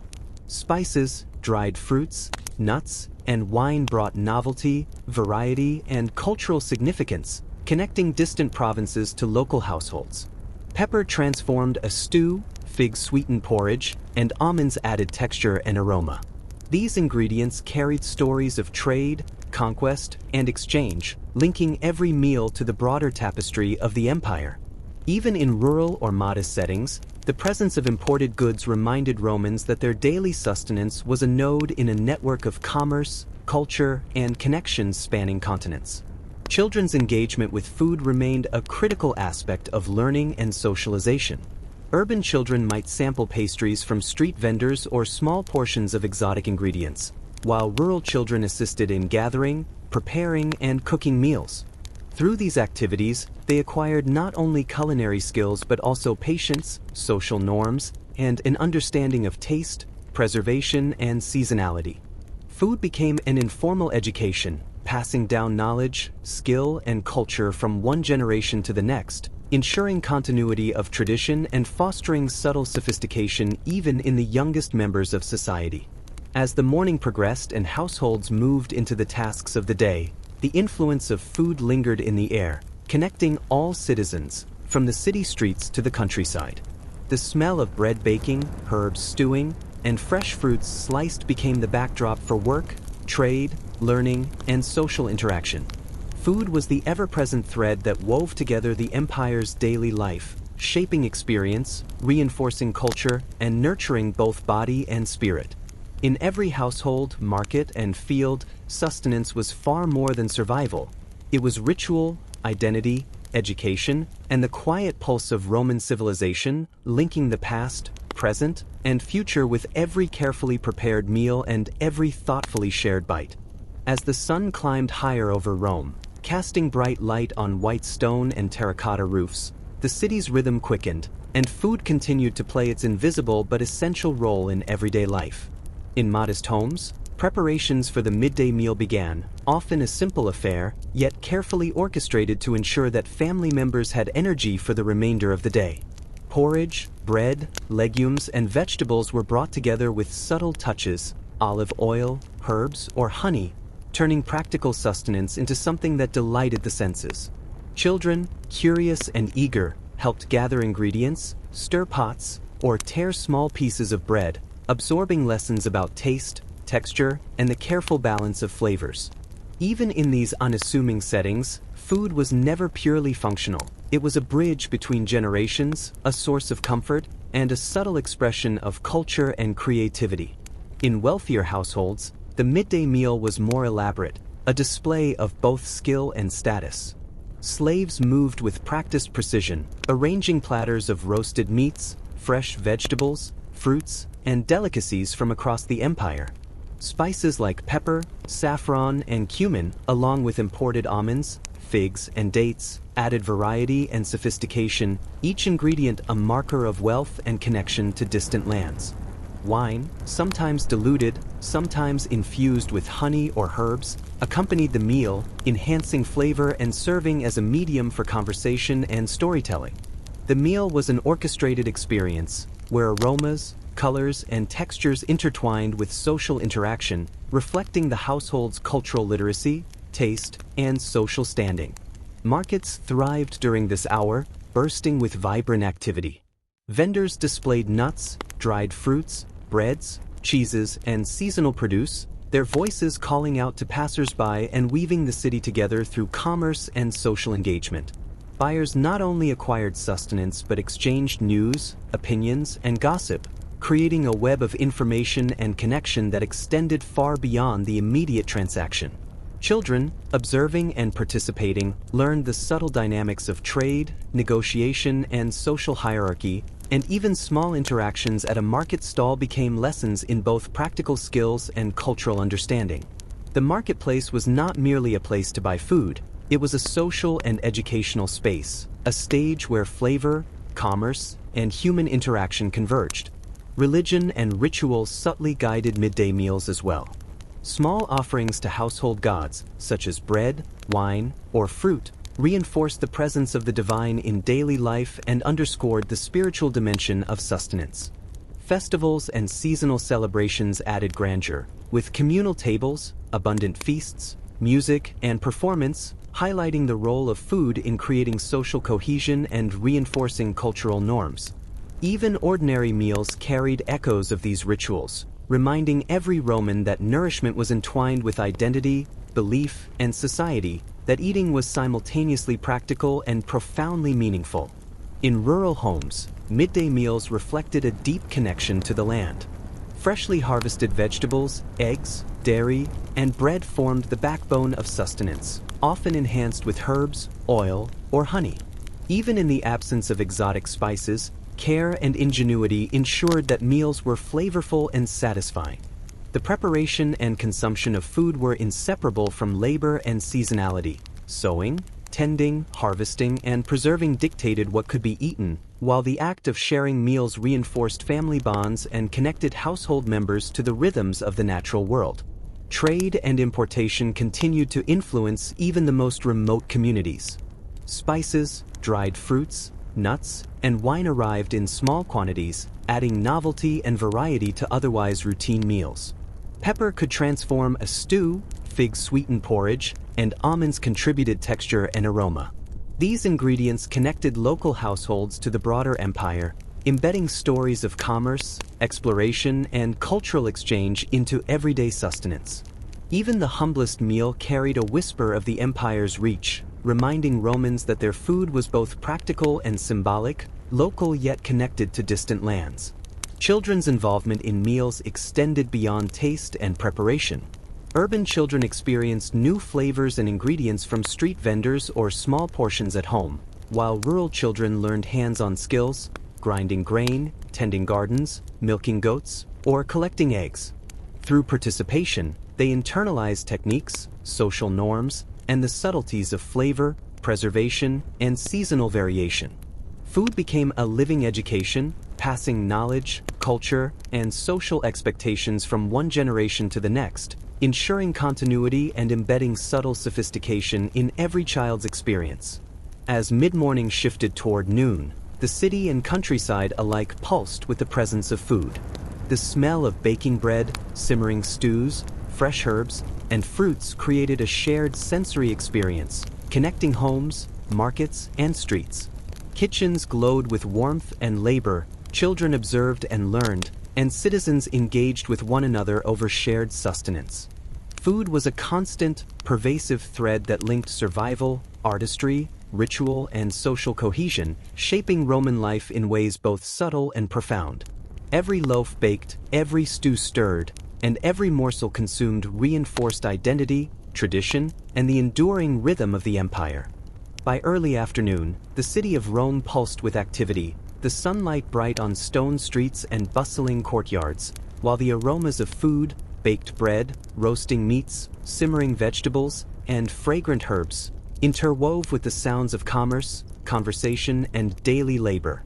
Spices, dried fruits, nuts, and wine brought novelty, variety, and cultural significance, connecting distant provinces to local households. Pepper transformed a stew, figs sweetened porridge, and almonds added texture and aroma. These ingredients carried stories of trade, conquest, and exchange, linking every meal to the broader tapestry of the empire. Even in rural or modest settings, the presence of imported goods reminded Romans that their daily sustenance was a node in a network of commerce, culture, and connections spanning continents. Children's engagement with food remained a critical aspect of learning and socialization. Urban children might sample pastries from street vendors or small portions of exotic ingredients, while rural children assisted in gathering, preparing, and cooking meals. Through these activities, they acquired not only culinary skills but also patience, social norms, and an understanding of taste, preservation, and seasonality. Food became an informal education, passing down knowledge, skill, and culture from one generation to the next, ensuring continuity of tradition and fostering subtle sophistication even in the youngest members of society. As the morning progressed and households moved into the tasks of the day, the influence of food lingered in the air, connecting all citizens, from the city streets to the countryside. The smell of bread baking, herbs stewing, and fresh fruits sliced became the backdrop for work, trade, learning, and social interaction. Food was the ever-present thread that wove together the empire's daily life, shaping experience, reinforcing culture, and nurturing both body and spirit. In every household, market, and field, sustenance was far more than survival. It was ritual, identity, education, and the quiet pulse of Roman civilization, linking the past, present, and future with every carefully prepared meal and every thoughtfully shared bite. As the sun climbed higher over Rome, casting bright light on white stone and terracotta roofs, the city's rhythm quickened, and food continued to play its invisible but essential role in everyday life. In modest homes, preparations for the midday meal began, often a simple affair, yet carefully orchestrated to ensure that family members had energy for the remainder of the day. Porridge, bread, legumes, and vegetables were brought together with subtle touches, olive oil, herbs, or honey, turning practical sustenance into something that delighted the senses. Children, curious and eager, helped gather ingredients, stir pots, or tear small pieces of bread, absorbing lessons about taste, texture, and the careful balance of flavors. Even in these unassuming settings, food was never purely functional. It was a bridge between generations, a source of comfort, and a subtle expression of culture and creativity. In wealthier households, the midday meal was more elaborate, a display of both skill and status. Slaves moved with practiced precision, arranging platters of roasted meats, fresh vegetables, fruits, and delicacies from across the empire. Spices like pepper, saffron, and cumin, along with imported almonds, figs, and dates, added variety and sophistication, each ingredient a marker of wealth and connection to distant lands. Wine, sometimes diluted, sometimes infused with honey or herbs, accompanied the meal, enhancing flavor and serving as a medium for conversation and storytelling. The meal was an orchestrated experience, where aromas, colors, and textures intertwined with social interaction, reflecting the household's cultural literacy, taste, and social standing. Markets thrived during this hour, bursting with vibrant activity. Vendors displayed nuts, dried fruits, breads, cheeses, and seasonal produce, their voices calling out to passers-by and weaving the city together through commerce and social engagement. Buyers not only acquired sustenance but exchanged news, opinions, and gossip, creating a web of information and connection that extended far beyond the immediate transaction. Children, observing and participating, learned the subtle dynamics of trade, negotiation, and social hierarchy, and even small interactions at a market stall became lessons in both practical skills and cultural understanding. The marketplace was not merely a place to buy food, It was a social and educational space, a stage where flavor, commerce, and human interaction converged. Religion and rituals subtly guided midday meals as well. Small offerings to household gods, such as bread, wine, or fruit, reinforced the presence of the divine in daily life and underscored the spiritual dimension of sustenance. Festivals and seasonal celebrations added grandeur, with communal tables, abundant feasts, music, and performance, highlighting the role of food in creating social cohesion and reinforcing cultural norms. Even ordinary meals carried echoes of these rituals, reminding every Roman that nourishment was entwined with identity, belief, and society, that eating was simultaneously practical and profoundly meaningful. In rural homes, midday meals reflected a deep connection to the land. Freshly harvested vegetables, eggs, dairy, and bread formed the backbone of sustenance, often enhanced with herbs, oil, or honey. Even in the absence of exotic spices, care and ingenuity ensured that meals were flavorful and satisfying. The preparation and consumption of food were inseparable from labor and seasonality. Sowing, tending, harvesting, and preserving dictated what could be eaten, while the act of sharing meals reinforced family bonds and connected household members to the rhythms of the natural world. Trade and importation continued to influence even the most remote communities. Spices, dried fruits, nuts, and wine arrived in small quantities, adding novelty and variety to otherwise routine meals. Pepper could transform a stew, figs sweetened porridge, and almonds contributed texture and aroma. These ingredients connected local households to the broader empire, embedding stories of commerce, exploration, and cultural exchange into everyday sustenance. Even the humblest meal carried a whisper of the empire's reach, reminding Romans that their food was both practical and symbolic, local yet connected to distant lands. Children's involvement in meals extended beyond taste and preparation. Urban children experienced new flavors and ingredients from street vendors or small portions at home, while rural children learned hands-on skills, grinding grain, tending gardens, milking goats, or collecting eggs. Through participation, they internalized techniques, social norms, and the subtleties of flavor, preservation, and seasonal variation. Food became a living education, passing knowledge, culture, and social expectations from one generation to the next, ensuring continuity and embedding subtle sophistication in every child's experience. As mid-morning shifted toward noon, the city and countryside alike pulsed with the presence of food. The smell of baking bread, simmering stews, fresh herbs, and fruits created a shared sensory experience, connecting homes, markets, and streets. Kitchens glowed with warmth and labor, children observed and learned, and citizens engaged with one another over shared sustenance. Food was a constant, pervasive thread that linked survival, artistry, ritual, and social cohesion, shaping Roman life in ways both subtle and profound. Every loaf baked, every stew stirred, and every morsel consumed reinforced identity, tradition, and the enduring rhythm of the empire. By early afternoon, the city of Rome pulsed with activity, the sunlight bright on stone streets and bustling courtyards, while the aromas of food, baked bread, roasting meats, simmering vegetables, and fragrant herbs interwove with the sounds of commerce, conversation, and daily labor.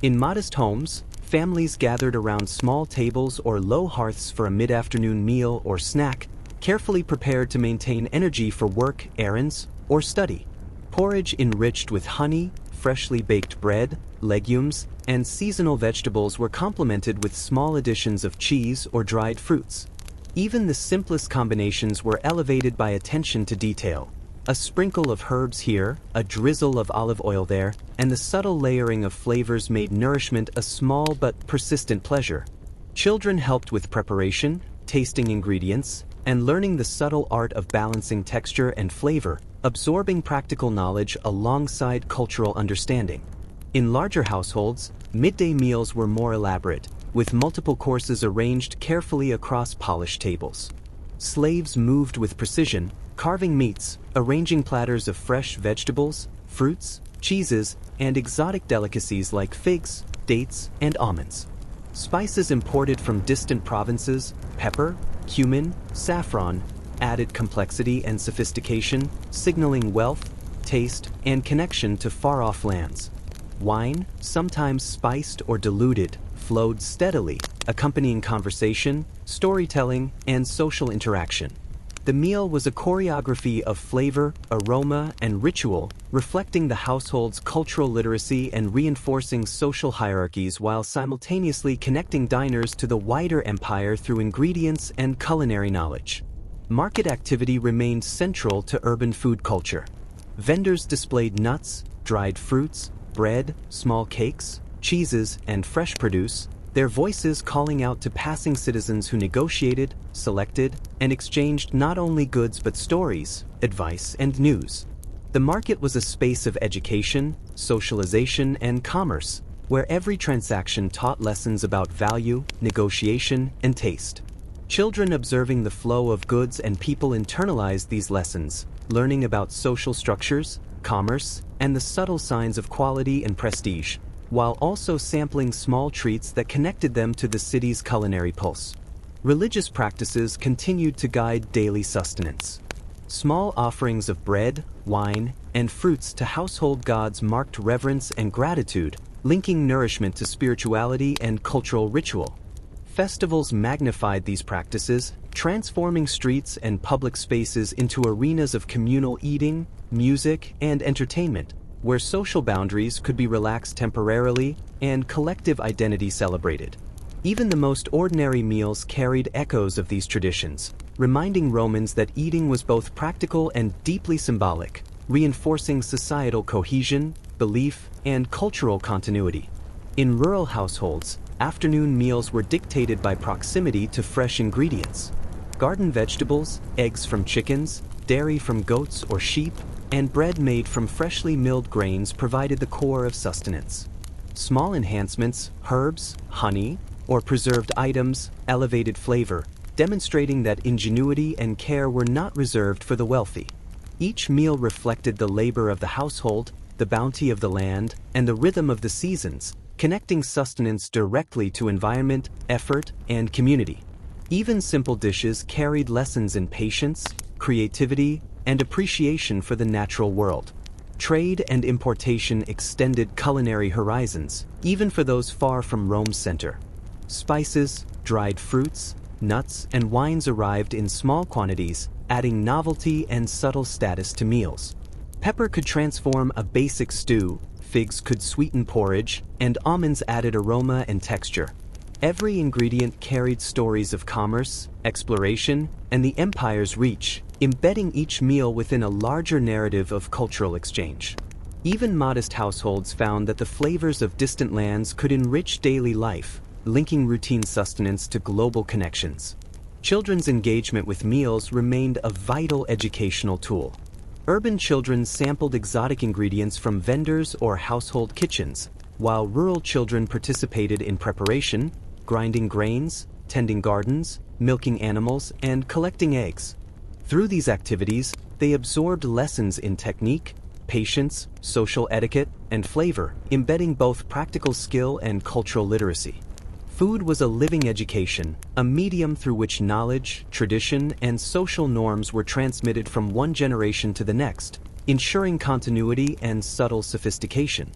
In modest homes, families gathered around small tables or low hearths for a mid-afternoon meal or snack, carefully prepared to maintain energy for work, errands, or study. Porridge enriched with honey, freshly baked bread, legumes, and seasonal vegetables were complemented with small additions of cheese or dried fruits. Even the simplest combinations were elevated by attention to detail. A sprinkle of herbs here, a drizzle of olive oil there, and the subtle layering of flavors made nourishment a small but persistent pleasure. Children helped with preparation, tasting ingredients, and learning the subtle art of balancing texture and flavor, absorbing practical knowledge alongside cultural understanding. In larger households, midday meals were more elaborate, with multiple courses arranged carefully across polished tables. Slaves moved with precision, carving meats, arranging platters of fresh vegetables, fruits, cheeses, and exotic delicacies like figs, dates, and almonds. Spices imported from distant provinces, pepper, cumin, saffron, added complexity and sophistication, signaling wealth, taste, and connection to far-off lands. Wine, sometimes spiced or diluted, flowed steadily, accompanying conversation, storytelling, and social interaction. The meal was a choreography of flavor, aroma, and ritual, reflecting the household's cultural literacy and reinforcing social hierarchies while simultaneously connecting diners to the wider empire through ingredients and culinary knowledge. Market activity remained central to urban food culture. Vendors displayed nuts, dried fruits, bread, small cakes, cheeses, and fresh produce, their voices calling out to passing citizens who negotiated, selected, and exchanged not only goods but stories, advice, and news. The market was a space of education, socialization, and commerce, where every transaction taught lessons about value, negotiation, and taste. Children observing the flow of goods and people internalized these lessons, learning about social structures, commerce, and the subtle signs of quality and prestige, while also sampling small treats that connected them to the city's culinary pulse. Religious practices continued to guide daily sustenance. Small offerings of bread, wine, and fruits to household gods marked reverence and gratitude, linking nourishment to spirituality and cultural ritual. Festivals magnified these practices, transforming streets and public spaces into arenas of communal eating, music, and entertainment, where social boundaries could be relaxed temporarily and collective identity celebrated. Even the most ordinary meals carried echoes of these traditions, reminding Romans that eating was both practical and deeply symbolic, reinforcing societal cohesion, belief, and cultural continuity. In rural households, afternoon meals were dictated by proximity to fresh ingredients. Garden vegetables, eggs from chickens, dairy from goats or sheep, and bread made from freshly milled grains provided the core of sustenance. Small enhancements, herbs, honey, or preserved items, elevated flavor, demonstrating that ingenuity and care were not reserved for the wealthy. Each meal reflected the labor of the household, the bounty of the land, and the rhythm of the seasons, connecting sustenance directly to environment, effort, and community. Even simple dishes carried lessons in patience, creativity, and appreciation for the natural world. Trade and importation extended culinary horizons, even for those far from Rome's center. Spices, dried fruits, nuts, and wines arrived in small quantities, adding novelty and subtle status to meals. Pepper could transform a basic stew, figs could sweeten porridge, and almonds added aroma and texture. Every ingredient carried stories of commerce, exploration, and the empire's reach, embedding each meal within a larger narrative of cultural exchange. Even modest households found that the flavors of distant lands could enrich daily life, linking routine sustenance to global connections. Children's engagement with meals remained a vital educational tool. Urban children sampled exotic ingredients from vendors or household kitchens, while rural children participated in preparation, grinding grains, tending gardens, milking animals, and collecting eggs. Through these activities, they absorbed lessons in technique, patience, social etiquette, and flavor, embedding both practical skill and cultural literacy. Food was a living education, a medium through which knowledge, tradition, and social norms were transmitted from one generation to the next, ensuring continuity and subtle sophistication.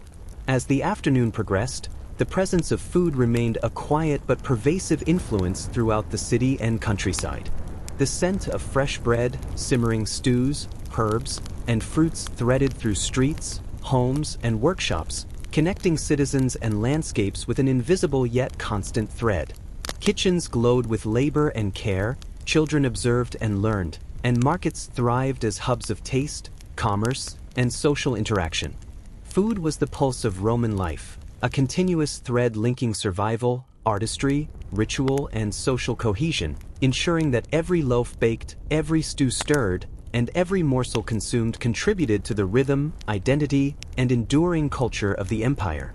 As the afternoon progressed, the presence of food remained a quiet but pervasive influence throughout the city and countryside. The scent of fresh bread, simmering stews, herbs, and fruits threaded through streets, homes, and workshops, connecting citizens and landscapes with an invisible yet constant thread. Kitchens glowed with labor and care, children observed and learned, and markets thrived as hubs of taste, commerce, and social interaction. Food was the pulse of Roman life, a continuous thread linking survival, artistry, ritual, and social cohesion, ensuring that every loaf baked, every stew stirred, and every morsel consumed contributed to the rhythm, identity, and enduring culture of the empire.